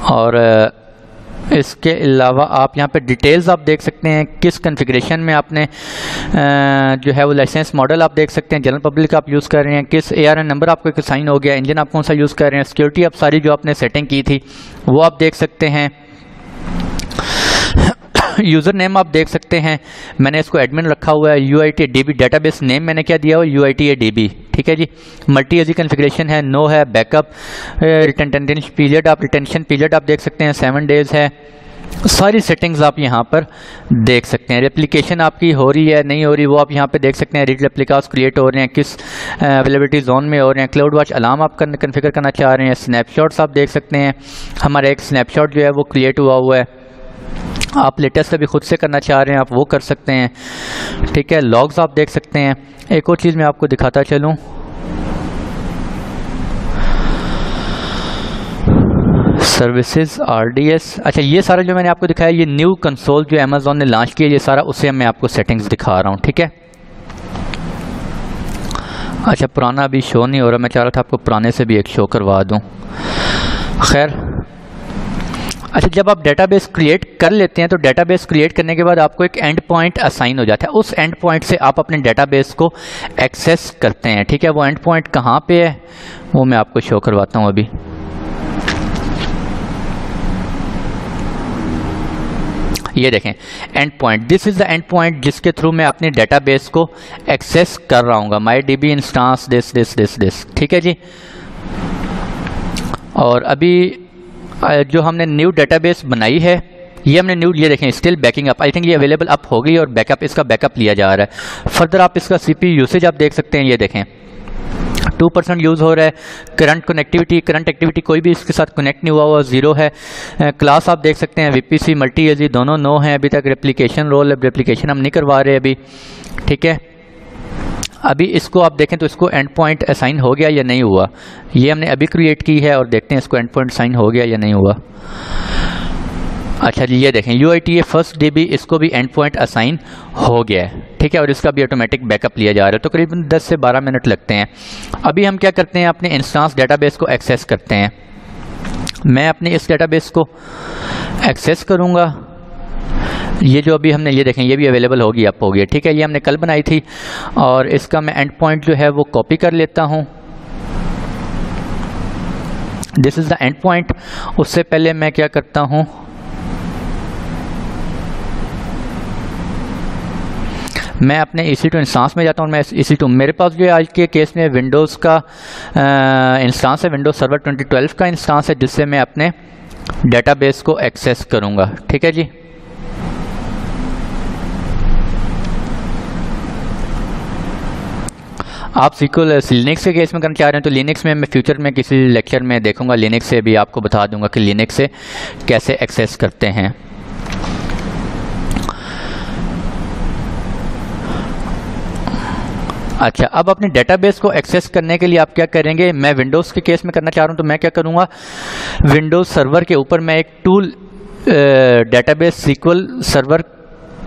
और इसके अलावा आप यहाँ पे डिटेल्स आप देख सकते हैं, किस कॉन्फ़िगरेशन में आपने जो है वो लाइसेंस मॉडल आप देख सकते हैं, जनरल पब्लिक आप यूज़ कर रहे हैं, किस ARN नंबर आपको असाइन हो गया, इंजन आप कौन सा यूज़ कर रहे हैं, सिक्योरिटी आप सारी जो आपने सेटिंग की थी वो आप देख सकते हैं। यूज़र नेम आप देख सकते हैं, मैंने इसको एडमिन रखा हुआ है। UITA DB डेटाबेस नेम मैंने क्या दिया हुआ है, UITA DB। ठीक है जी, मल्टी एजी कॉन्फ़िगरेशन है, नो है, बैकअप, रिटेंशन पीरियड आप देख सकते हैं 7 डेज़ है। सारी सेटिंग्स आप यहाँ पर देख सकते हैं। रेप्लिकेशन आपकी हो रही है नहीं हो रही वो आप यहाँ पे देख सकते हैं। रीड रेप्लिकास क्रिएट हो रहे हैं, किस अवेलेबिलिटी जोन में हो रहे हैं। क्लाउड वॉच अलार्म आप कॉन्फ़िगर करना चाह रहे हैं। स्नैपशॉट्स आप देख सकते हैं, हमारा एक स्नैपशॉट जो है वो क्रिएट हुआ है, आप लेटेस्ट अभी खुद से करना चाह रहे हैं आप वो कर सकते हैं। ठीक है, लॉग्स आप देख सकते हैं। एक और चीज़ मैं आपको दिखाता चलूँ, सर्विसेज RDS। अच्छा, ये सारा जो मैंने आपको दिखाया, ये न्यू कंसोल जो अमेज़ॉन ने लॉन्च किया, ये सारा उसे मैं आपको सेटिंग्स दिखा रहा हूँ, ठीक है। अच्छा, पुराना अभी शो नहीं हो रहा, मैं चाह रहा था आपको पुराने से भी एक शो करवा दूँ। खैर, अच्छा, जब आप डेटाबेस क्रिएट कर लेते हैं तो डेटाबेस क्रिएट करने के बाद आपको एक एंड पॉइंट असाइन हो जाता है। उस एंड पॉइंट से आप अपने डेटाबेस को एक्सेस करते हैं, ठीक है। वो एंड पॉइंट कहाँ पे है वो मैं आपको शो करवाता हूँ अभी। ये देखें and point, this is the end point जिसके थ्रू मैं अपने डेटाबेस को एक्सेस कर रहा हूँ। MyDB इंस्टांस दिस, ठीक है जी। और अभी जो हमने न्यू डेटाबेस बनाई है, ये हमने न्यू, ये देखें still banking up, I think ये अवेलेबल अप हो गई और बैकअप, इसका बैकअप लिया जा रहा है। फर्दर आप इसका CPU यूसेज आप देख सकते हैं, ये देखें 2% यूज़ हो रहा है। करंट एक्टिविटी कोई भी इसके साथ कनेक्ट नहीं हुआ 0 है। क्लास आप देख सकते हैं VPC मल्टी दोनों नो हैं अभी तक। रेप्लिकेशन रोल, रेप्लिकेशन हम नहीं करवा रहे अभी, ठीक है। अभी इसको आप देखें तो इसको एंड पॉइंट असाइन हो गया या नहीं हुआ, ये हमने अभी क्रिएट की है और देखते हैं इसको एंड पॉइंट असाइन हो गया या नहीं हुआ। अच्छा जी, ये देखें UITA फर्स्ट DB, इसको भी एंड पॉइंट असाइन हो गया है, ठीक है। और इसका भी ऑटोमेटिक बैकअप लिया जा रहा है, तो करीबन 10 से 12 मिनट लगते हैं। अभी हम क्या करते हैं, अपने इंस्टांस डेटाबेस को एक्सेस करते हैं। मैं अपने इस डेटाबेस को एक्सेस करूँगा। ये जो अभी हमने, ये देखें ये भी अवेलेबल होगी, अप हो गई, ठीक है। ये हमने कल बनाई थी और इसका मैं एंड पॉइंट जो है वो कॉपी कर लेता हूँ। This is the end point. उससे पहले मैं क्या करता हूँ, मैं अपने EC2 इंस्टांस में जाता हूँ। मैं EC2, मेरे पास जो है आज के केस में विंडोज़ का इंस्टांस है, विंडोज सर्वर 2012 का इंस्टांस है, जिससे मैं अपने डेटाबेस को एक्सेस करूँगा, ठीक है जी। आप लिनक्स के केस में करना चाह रहे हैं तो लिनक्स में मैं फ्यूचर में किसी लेक्चर में देखूंगा, लिनक्स से भी आपको बता दूंगा कि लिनक्स से कैसे एक्सेस करते हैं। अच्छा, अब अपने डेटाबेस को एक्सेस करने के लिए आप क्या करेंगे, मैं विंडोज़ के केस में करना चाह रहा हूँ तो मैं क्या करूँगा, विंडोज़ सर्वर के ऊपर मैं एक tool database SQL server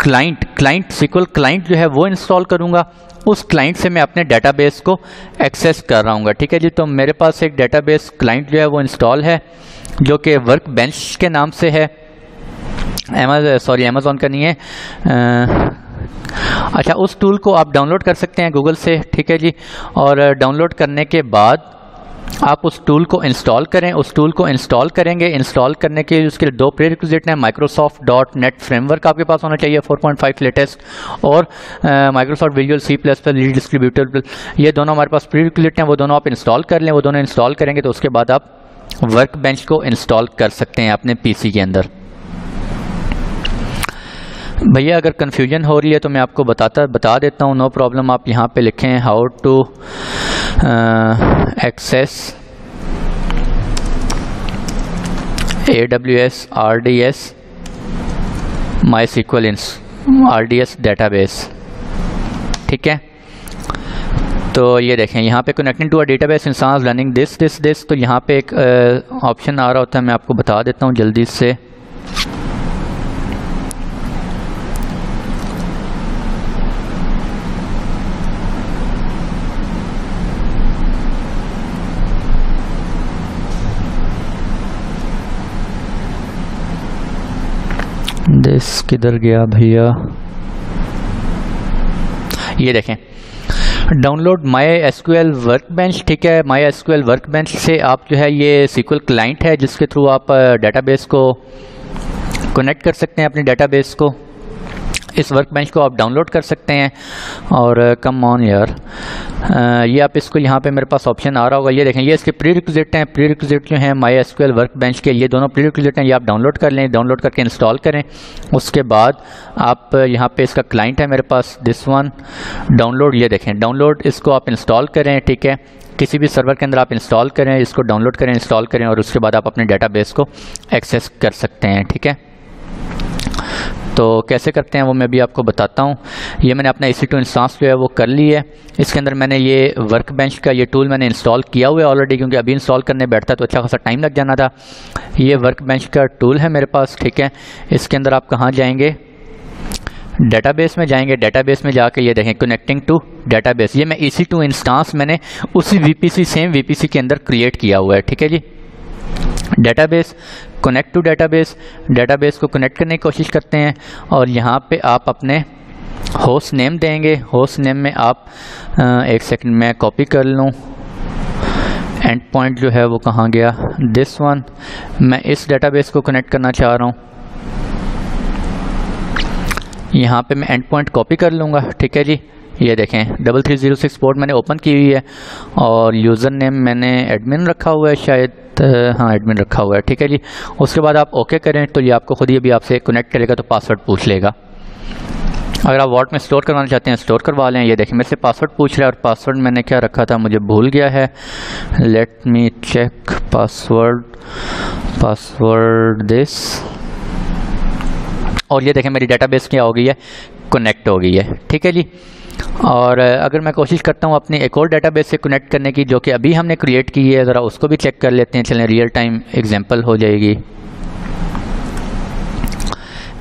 client SQL client जो है वो इंस्टॉल करूँगा। उस क्लाइंट से मैं अपने डेटाबेस को एक्सेस कर रहा हूँ, ठीक है जी। तो मेरे पास एक डेटाबेस क्लाइंट जो है वो इंस्टॉल है, जो कि वर्कबेंच के नाम से है। अमेज़ॉन का नहीं है। अच्छा, उस टूल को आप डाउनलोड कर सकते हैं गूगल से, ठीक है जी। और डाउनलोड करने के बाद आप उस टूल को इंस्टॉल करें। उस टूल को इंस्टॉल करेंगे, इंस्टॉल करने के उसके लिए 2 प्रीरिक्विजिट हैं। Microsoft.NET फ्रेमवर्क आपके पास होना चाहिए 4.5 लेटेस्ट, और Microsoft Visual C++ lead distributor, ये दोनों हमारे पास प्रीरिक्विजिट हैं, वो दोनों आप इंस्टॉल कर लें। वो दोनों इंस्टॉल करेंगे तो उसके बाद आप वर्कबेंच को इंस्टॉल कर सकते हैं अपने PC के अंदर। भैया अगर कन्फ्यूजन हो रही है तो मैं आपको बता देता हूँ, नो प्रॉब्लम। आप यहाँ पे लिखें how to access AWS RDS MySQL RDS database, ठीक है। तो ये देखें यहाँ पे connecting to a database instance running this, तो यहाँ पे एक ऑप्शन आ रहा होता है, मैं आपको बता देता हूँ जल्दी से। दिस किधर गया भैया, ये देखें डाउनलोड MySQL वर्कबेंच, ठीक है। MySQL वर्कबेंच से आप जो है ये SQL क्लाइंट है जिसके थ्रू आप डेटाबेस को कनेक्ट कर सकते हैं अपने डेटाबेस को। इस वर्कबेंच को आप डाउनलोड कर सकते हैं। और कम ऑन यार, ये आप इसको यहाँ पे मेरे पास ऑप्शन आ रहा होगा, ये देखें ये इसके प्रीरिक्विजिट हैं। प्रीरिक्विजिट जो हैं MySQL वर्कबेंच के, ये दोनों प्रीरिक्विजिट हैं, ये आप डाउनलोड कर लें, डाउनलोड करके इंस्टॉल करें। उसके बाद आप यहाँ पे इसका क्लाइंट है मेरे पास, दिस वन डाउनलोड, ये देखें डाउनलोड, इसको आप इंस्टॉल करें, ठीक है। किसी भी सर्वर के अंदर आप इंस्टॉल करें, इसको डाउनलोड करें, इंस्टॉल करें और उसके बाद आप अपने डेटाबेस को एक्सेस कर सकते हैं, ठीक है। तो कैसे करते हैं वो मैं भी आपको बताता हूँ। ये मैंने अपना EC2 इंस्टांस जो है वो कर ली है। इसके अंदर मैंने ये वर्कबेंच का ये टूल मैंने इंस्टॉल किया हुआ है ऑलरेडी, क्योंकि अभी इंस्टॉल करने बैठता तो अच्छा खासा टाइम लग जाना था। ये वर्कबेंच का टूल है मेरे पास, ठीक है। इसके अंदर आप कहाँ जाएंगे, डेटाबेस में जाएंगे। डेटाबेस में जाके ये देखें कनेक्टिंग टू डेटाबेस, ये मैं EC2 इंस्टांस मैंने उसी VPC सेम VPC के अंदर क्रिएट किया हुआ है, ठीक है जी। Database, connect to database, database को कनेक्ट करने की कोशिश करते हैं और यहाँ पे आप अपने होस्ट नेम देंगे। होस्ट नेम में आप एक सेकंड में कॉपी कर लूँ, एंड पॉइंट जो है वो कहाँ गया, दिस वन। मैं इस डेटाबेस को कनेक्ट करना चाह रहा हूँ, यहाँ पे मैं एंड पॉइंट कॉपी कर लूँगा, ठीक है जी। ये देखें 3306 पोर्ट मैंने ओपन की हुई है और यूज़र नेम मैंने एडमिन रखा हुआ है शायद, हाँ एडमिन रखा हुआ है, ठीक है जी। उसके बाद आप ओके करें तो ये आपको खुद ही अभी आपसे कनेक्ट करेगा, तो पासवर्ड पूछ लेगा। अगर आप वॉट में स्टोर करवाना चाहते हैं स्टोर करवा लें। ये देखें मेरे से पासवर्ड पूछ रहा है और पासवर्ड मैंने क्या रखा था मुझे भूल गया है। Let me check password this, और ये देखें मेरी डेटाबेस क्या हो गई है, कनेक्ट हो गई है, ठीक है जी। और अगर मैं कोशिश करता हूँ अपनी एक और डेटाबेस से कनेक्ट करने की जो कि अभी हमने क्रिएट की है, ज़रा उसको भी चेक कर लेते हैं। चलें रियल टाइम एग्जांपल हो जाएगी।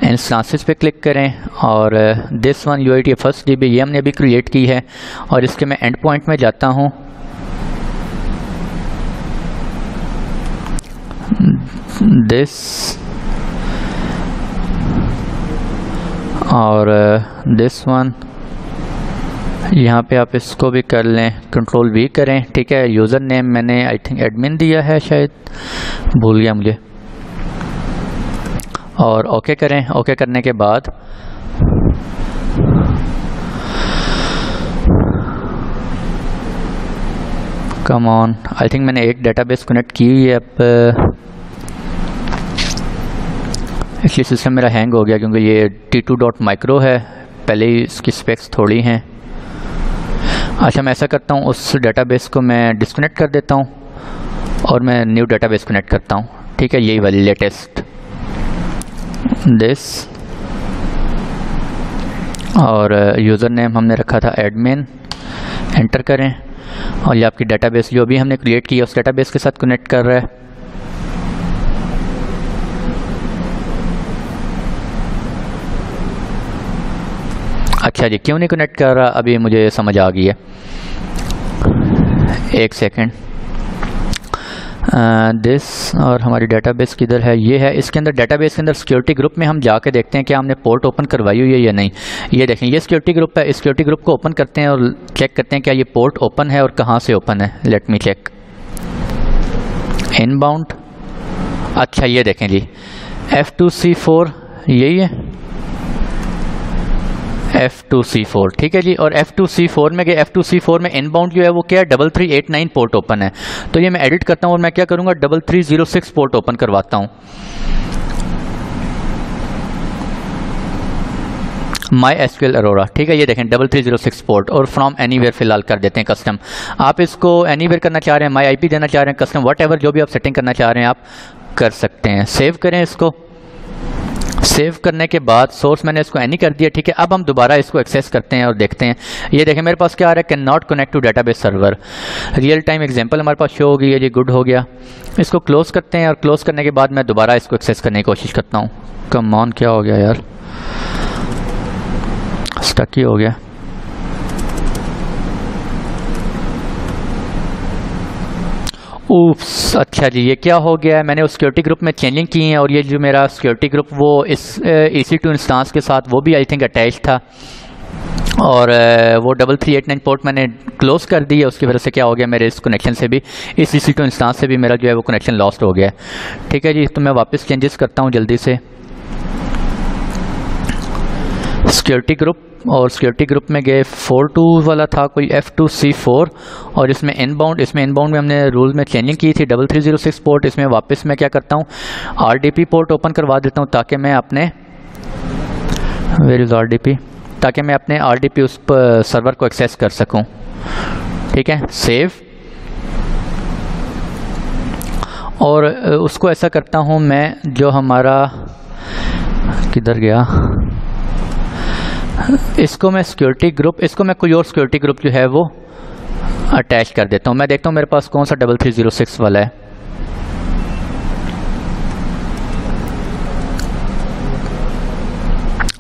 इंस्टांसेस पे क्लिक करें और this one UIT first DB ये हमने अभी क्रिएट की है और इसके मैं एंड पॉइंट में जाता हूँ। दिस और दिस वन, यहाँ पे आप इसको भी कर लें, कंट्रोल V करें, ठीक है। यूज़र नेम मैंने आई थिंक एडमिन दिया है शायद, भूल गया मुझे, और ओके करें। ओके करने के बाद कम ऑन, आई थिंक मैंने एक डेटाबेस कनेक्ट की हुई है। अब एक्चुअली सिस्टम मेरा हैंग हो गया क्योंकि ये T2.micro है, पहले ही इसकी स्पेक्स थोड़ी हैं। अच्छा मैं ऐसा करता हूँ, उस डेटाबेस को मैं डिस्कनेक्ट कर देता हूँ और मैं न्यू डेटाबेस कनेक्ट करता हूँ, ठीक है। यही वाली लेटेस्ट दिस, और यूज़र नेम हमने रखा था एडमिन, एंटर करें और ये आपकी डेटाबेस जो भी हमने क्रिएट की है उस डेटाबेस के साथ कनेक्ट कर रहा है। अच्छा जी, क्यों नहीं कनेक्ट कर रहा अभी मुझे समझ आ गई है, एक सेकेंड। दिस और हमारी डेटाबेस किधर है, ये है। इसके अंदर डेटाबेस के अंदर सिक्योरिटी ग्रुप में हम जाके देखते हैं कि हमने पोर्ट ओपन करवाई हुई है या नहीं। ये देखें ये सिक्योरिटी ग्रुप है, इस सिक्योरिटी ग्रुप को ओपन करते हैं और चेक करते हैं क्या ये पोर्ट ओपन है और कहाँ से ओपन है। Let me check, inbound. अच्छा ये देखें जी F2C4 यही है, F2C4, ठीक है जी। और F2C4 में गए, F2C4 में इनबाउंड जो है वो क्या है, 3389 पोर्ट ओपन है। तो ये मैं एडिट करता हूँ और मैं क्या करूँगा 3306 पोर्ट ओपन करवाता हूँ। MySQL Aurora, ठीक है। ये देखें 3306 पोर्ट और फ्रॉम एनीवेयर फिलहाल कर देते हैं कस्टम। आप इसको एनीवेयर करना चाह रहे हैं, माई IP देना चाह रहे हैं, कस्टम वट जो भी आप सेटिंग करना चाह रहे हैं आप कर सकते हैं। सेव करें इसको। सेव करने के बाद सोर्स मैंने इसको एनी कर दिया, ठीक है। अब हम दोबारा इसको एक्सेस करते हैं और देखते हैं। ये देखें मेरे पास क्या आ रहा है, can not connect to database server. Real time example हमारे पास शो हो गई है जी, गुड हो गया। इसको क्लोज करते हैं और क्लोज करने के बाद मैं दोबारा इसको एक्सेस करने की कोशिश करता हूँ। कम ऑन, क्या हो गया यार, स्टक ही हो गया। उप्स, अच्छा जी ये क्या हो गया है, मैंने उस सिक्योरिटी ग्रुप में चेंजिंग की है और ये जो मेरा सिक्योरिटी ग्रुप वो इस EC2 इंस्टांस के साथ वो भी आई थिंक अटैच था और वो 3389 पोर्ट मैंने क्लोज कर दी है। उसकी वजह से क्या हो गया, मेरे इस कनेक्शन से भी, इस EC2 इंस्टांस से भी मेरा जो है वो कनेक्शन लॉस्ट हो गया है, ठीक है जी। तो मैं वापस चेंजेस करता हूँ जल्दी से। सिक्योरिटी ग्रुप, और सिक्योरिटी ग्रुप में गए 42 वाला था कोई F2C4 और इसमें इनबाउंड में हमने रूल में चेंजिंग की थी 3306 पोर्ट। इसमें वापस मैं क्या करता हूँ RDP पोर्ट ओपन करवा देता हूँ ताकि मैं अपने RDP ताकि मैं अपने RDP उस पर सर्वर को एक्सेस कर सकूँ, ठीक है। सेव, और उसको ऐसा करता हूँ मैं जो हमारा किधर गया? इसको मैं सिक्योरिटी ग्रुप, इसको मैं कोई और सिक्योरिटी ग्रुप जो है वो अटैच कर देता हूँ। मैं देखता हूँ मेरे पास कौन सा 3306 वाला है।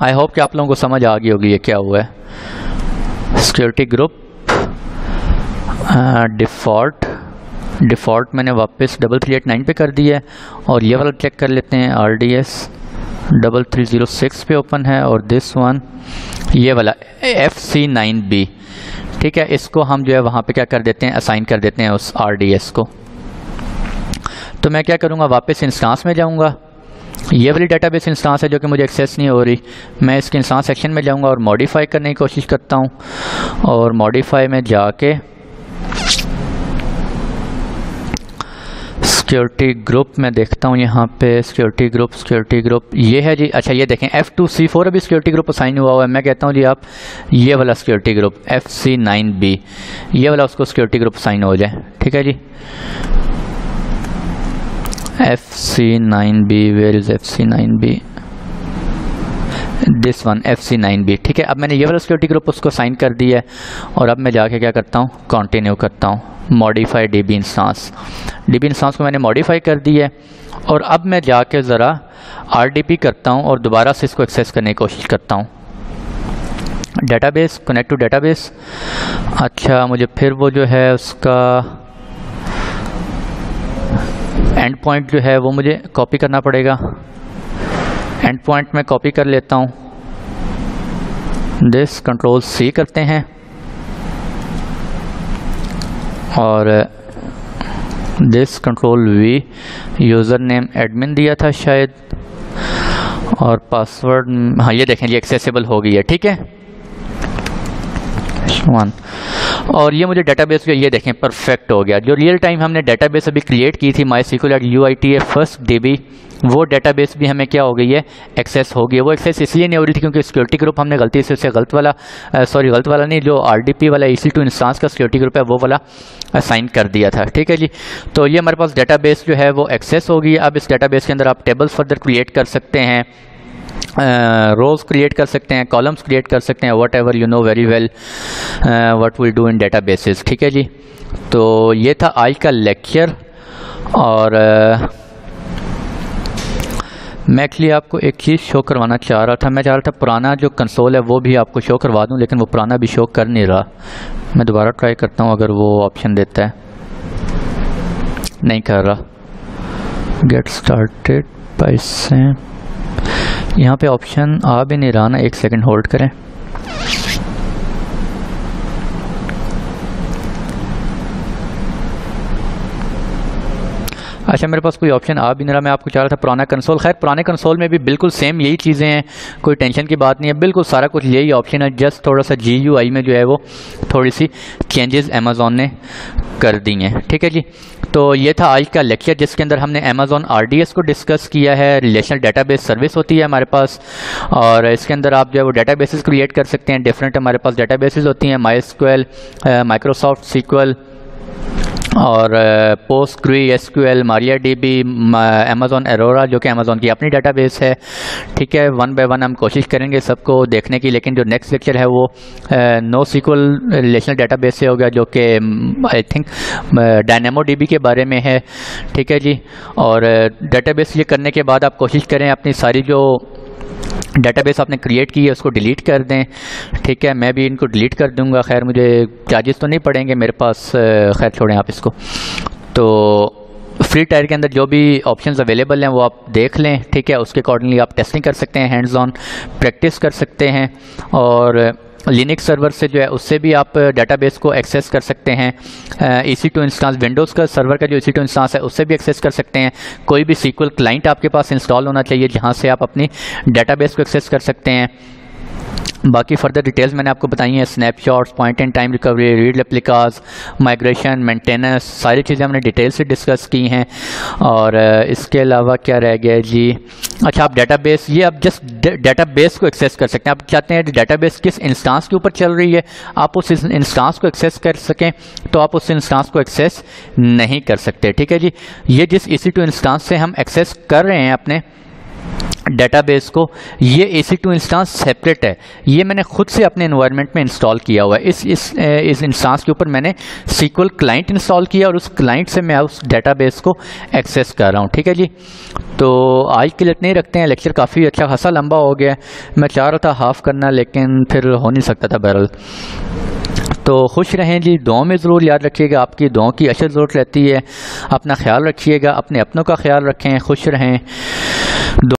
आई होप कि आप लोगों को समझ आ गई होगी ये क्या हुआ है। सिक्योरिटी ग्रुप डिफ़ॉल्ट मैंने वापस 3389 पे कर दिया है। और ये वाला चेक कर लेते हैं, RDS 3306 पे ओपन है। और दिस वन ये वाला FC9B, ठीक है। इसको हम जो है वहाँ पे क्या कर देते हैं, असाइन कर देते हैं उस RDS को। तो मैं क्या करूँगा, वापस इंस्टांस में जाऊँगा। ये वाली डेटाबेस इंस्टांस है जो कि मुझे एक्सेस नहीं हो रही। मैं इसके इंस्टांस सेक्शन में जाऊँगा और मॉडिफाई करने की कोशिश करता हूँ। और मॉडिफाई में जाके सिक्योरिटी ग्रुप में देखता हूँ, यहाँ पे सिक्योरिटी ग्रुप ये है जी। अच्छा ये देखें F2C4 अभी सिक्योरिटी ग्रुप असाइन हुआ हुआ है। मैं कहता हूँ जी आप ये वाला सिक्योरिटी ग्रुप FC9B, ये वाला उसको सिक्योरिटी ग्रुप असाइन हो जाए, ठीक है जी। FC9B, where is FC9B? This one FC9B, ठीक है। अब मैंने ये वाला सिक्योरिटी ग्रुप उसको साइन कर दिया है। और अब मैं जाके क्या करता हूँ, कंटिन्यू करता हूँ। मॉडिफाई DB इंस्टांस को मैंने मॉडिफाई कर दिया है। और अब मैं जाके ज़रा RDP करता हूँ और दोबारा से इसको एक्सेस करने की कोशिश करता हूँ। Database, connect to database. अच्छा मुझे फिर वो जो है उसका एंड पॉइंट जो है वो मुझे कॉपी करना पड़ेगा। एंड पॉइंट में कॉपी कर लेता हूँ। दिस Ctrl+C करते हैं और this Ctrl+V, user name admin दिया था शायद, और पासवर्ड हाँ ये देखें ये एक्सेसिबल हो गई है, ठीक है। और ये मुझे डेटाबेस का ये देखें परफेक्ट हो गया। जो रियल टाइम हमने डेटाबेस अभी क्रिएट की थी MySQL@UITA फर्स्ट DB, वो डेटाबेस भी हमें क्या हो गई है, एक्सेस हो गई है। वो एक्सेस इसलिए नहीं हो रही थी क्योंकि सिक्योरिटी ग्रुप हमने गलती से उसे गलत वाला नहीं, जो RDP वाला EC2 इंस्टांस का सिक्योरिटी ग्रुप है वो वाला असाइन कर दिया था, ठीक है जी। तो ये हमारे पास डेटाबेस जो है वो एक्सेस हो गई। अब इस डेटाबेस के अंदर आप टेबल्स फर्दर क्रिएट कर सकते हैं, रोज़ क्रिएट कर सकते हैं, कॉलम्स क्रिएट कर सकते हैं, whatever you know very well what we do in databases, ठीक है जी। तो ये था आज का लेक्चर। और मैं एक्चुअली आपको एक चीज़ शो करवाना चाह रहा था। मैं चाह रहा था पुराना जो कंसोल है वो भी आपको शो करवा दूं, लेकिन वो पुराना भी शो कर नहीं रहा। मैं दोबारा ट्राई करता हूं अगर वो ऑप्शन देता है। नहीं कर रहा। गेट स्टार्टेड बाय से यहाँ पे ऑप्शन आ भी नहीं रहा ना। एक सेकंड होल्ड करें। अच्छा मेरे पास कोई ऑप्शन आ भी नहीं रहा। मैं आपको चाह रहा था पुराना कंसोल। खैर पुराने कंसोल में भी बिल्कुल सेम यही चीज़ें हैं, कोई टेंशन की बात नहीं है। बिल्कुल सारा कुछ यही ऑप्शन है, जस्ट थोड़ा सा GUI में जो है वो थोड़ी सी चेंजेस अमेज़ॉन ने कर दी हैं, ठीक है जी। तो ये था आज का लेक्चर जिसके अंदर हमने अमेज़ॉन RDS को डिस्कस किया है। रिलेशनल डेटाबेस सर्विस होती है हमारे पास, और इसके अंदर आप जो है वो डेटाबेसेस क्रिएट कर सकते हैं। डिफरेंट हमारे पास डेटाबेसेस होती हैं, MySQL, माइक्रोसॉफ्ट SQL और PostgreSQL, MariaDB, Amazon Aurora जो कि अमेज़ॉन की अपनी डेटाबेस है, ठीक है। वन बाय वन हम कोशिश करेंगे सबको देखने की, लेकिन जो नेक्स्ट लेक्चर है वो NoSQL रिलेशनल डेटाबेस से होगा, जो कि आई थिंक DynamoDB के बारे में है, ठीक है जी। और डेटाबेस ये करने के बाद आप कोशिश करें अपनी सारी जो डेटाबेस आपने क्रिएट की है उसको डिलीट कर दें, ठीक है। मैं भी इनको डिलीट कर दूंगा। खैर मुझे चार्जेस तो नहीं पड़ेंगे मेरे पास, खैर छोड़ें आप इसको। तो फ्री टायर के अंदर जो भी ऑप्शंस अवेलेबल हैं वो आप देख लें, ठीक है। उसके अकॉर्डिंगली आप टेस्टिंग कर सकते हैं, हैंड्स ऑन प्रैक्टिस कर सकते हैं। और लिनक्स सर्वर से जो है उससे भी आप डेटाबेस को एक्सेस कर सकते हैं। EC2 इंस्टांस, विंडोज़ का सर्वर का जो EC2 इंस्टांस है उससे भी एक्सेस कर सकते हैं। कोई भी SQL क्लाइंट आपके पास इंस्टॉल होना चाहिए जहां से आप अपनी डेटाबेस को एक्सेस कर सकते हैं। बाकी फर्दर डिटेल्स मैंने आपको बताई हैं, snapshots, point in time recovery, read replicas, migration, maintenance, सारी चीज़ें हमने डिटेल से डिस्कस की हैं। और इसके अलावा क्या रह गया जी। अच्छा आप डेटाबेस, ये आप जस्ट डेटाबेस को एक्सेस कर सकते हैं। आप चाहते हैं डेटाबेस किस इंस्टांस के ऊपर चल रही है, आप उस इंस्टांस को एक्सेस कर सकें, तो आप उस इंस्टांस को एक्सेस नहीं कर सकते, ठीक है जी। ये जिस EC2 इंस्टांस से हम एक्सेस कर रहे हैं अपने डेटाबेस को, ये EC2 इंस्टांस सेपरेट है, ये मैंने खुद से अपने एनवायरनमेंट में इंस्टॉल किया हुआ है। इस इंस्टांस के ऊपर मैंने SQL क्लाइंट इंस्टॉल किया और उस क्लाइंट से मैं उस डेटाबेस को एक्सेस कर रहा हूँ। ठीक है जी, तो आज के लिए इतने ही रखते हैं। लेक्चर काफ़ी अच्छा खासा लंबा हो गया है, मैं चाह रहा था हाफ़ करना लेकिन फिर हो नहीं सकता था बहरहाल। तो खुश रहें जी, दुआओं में ज़रूर याद रखिएगा, आपकी दुआओं की अशद ज़रूरत रहती है। अपना ख्याल रखिएगा, अपने अपनों का ख्याल रखें, खुश रहें।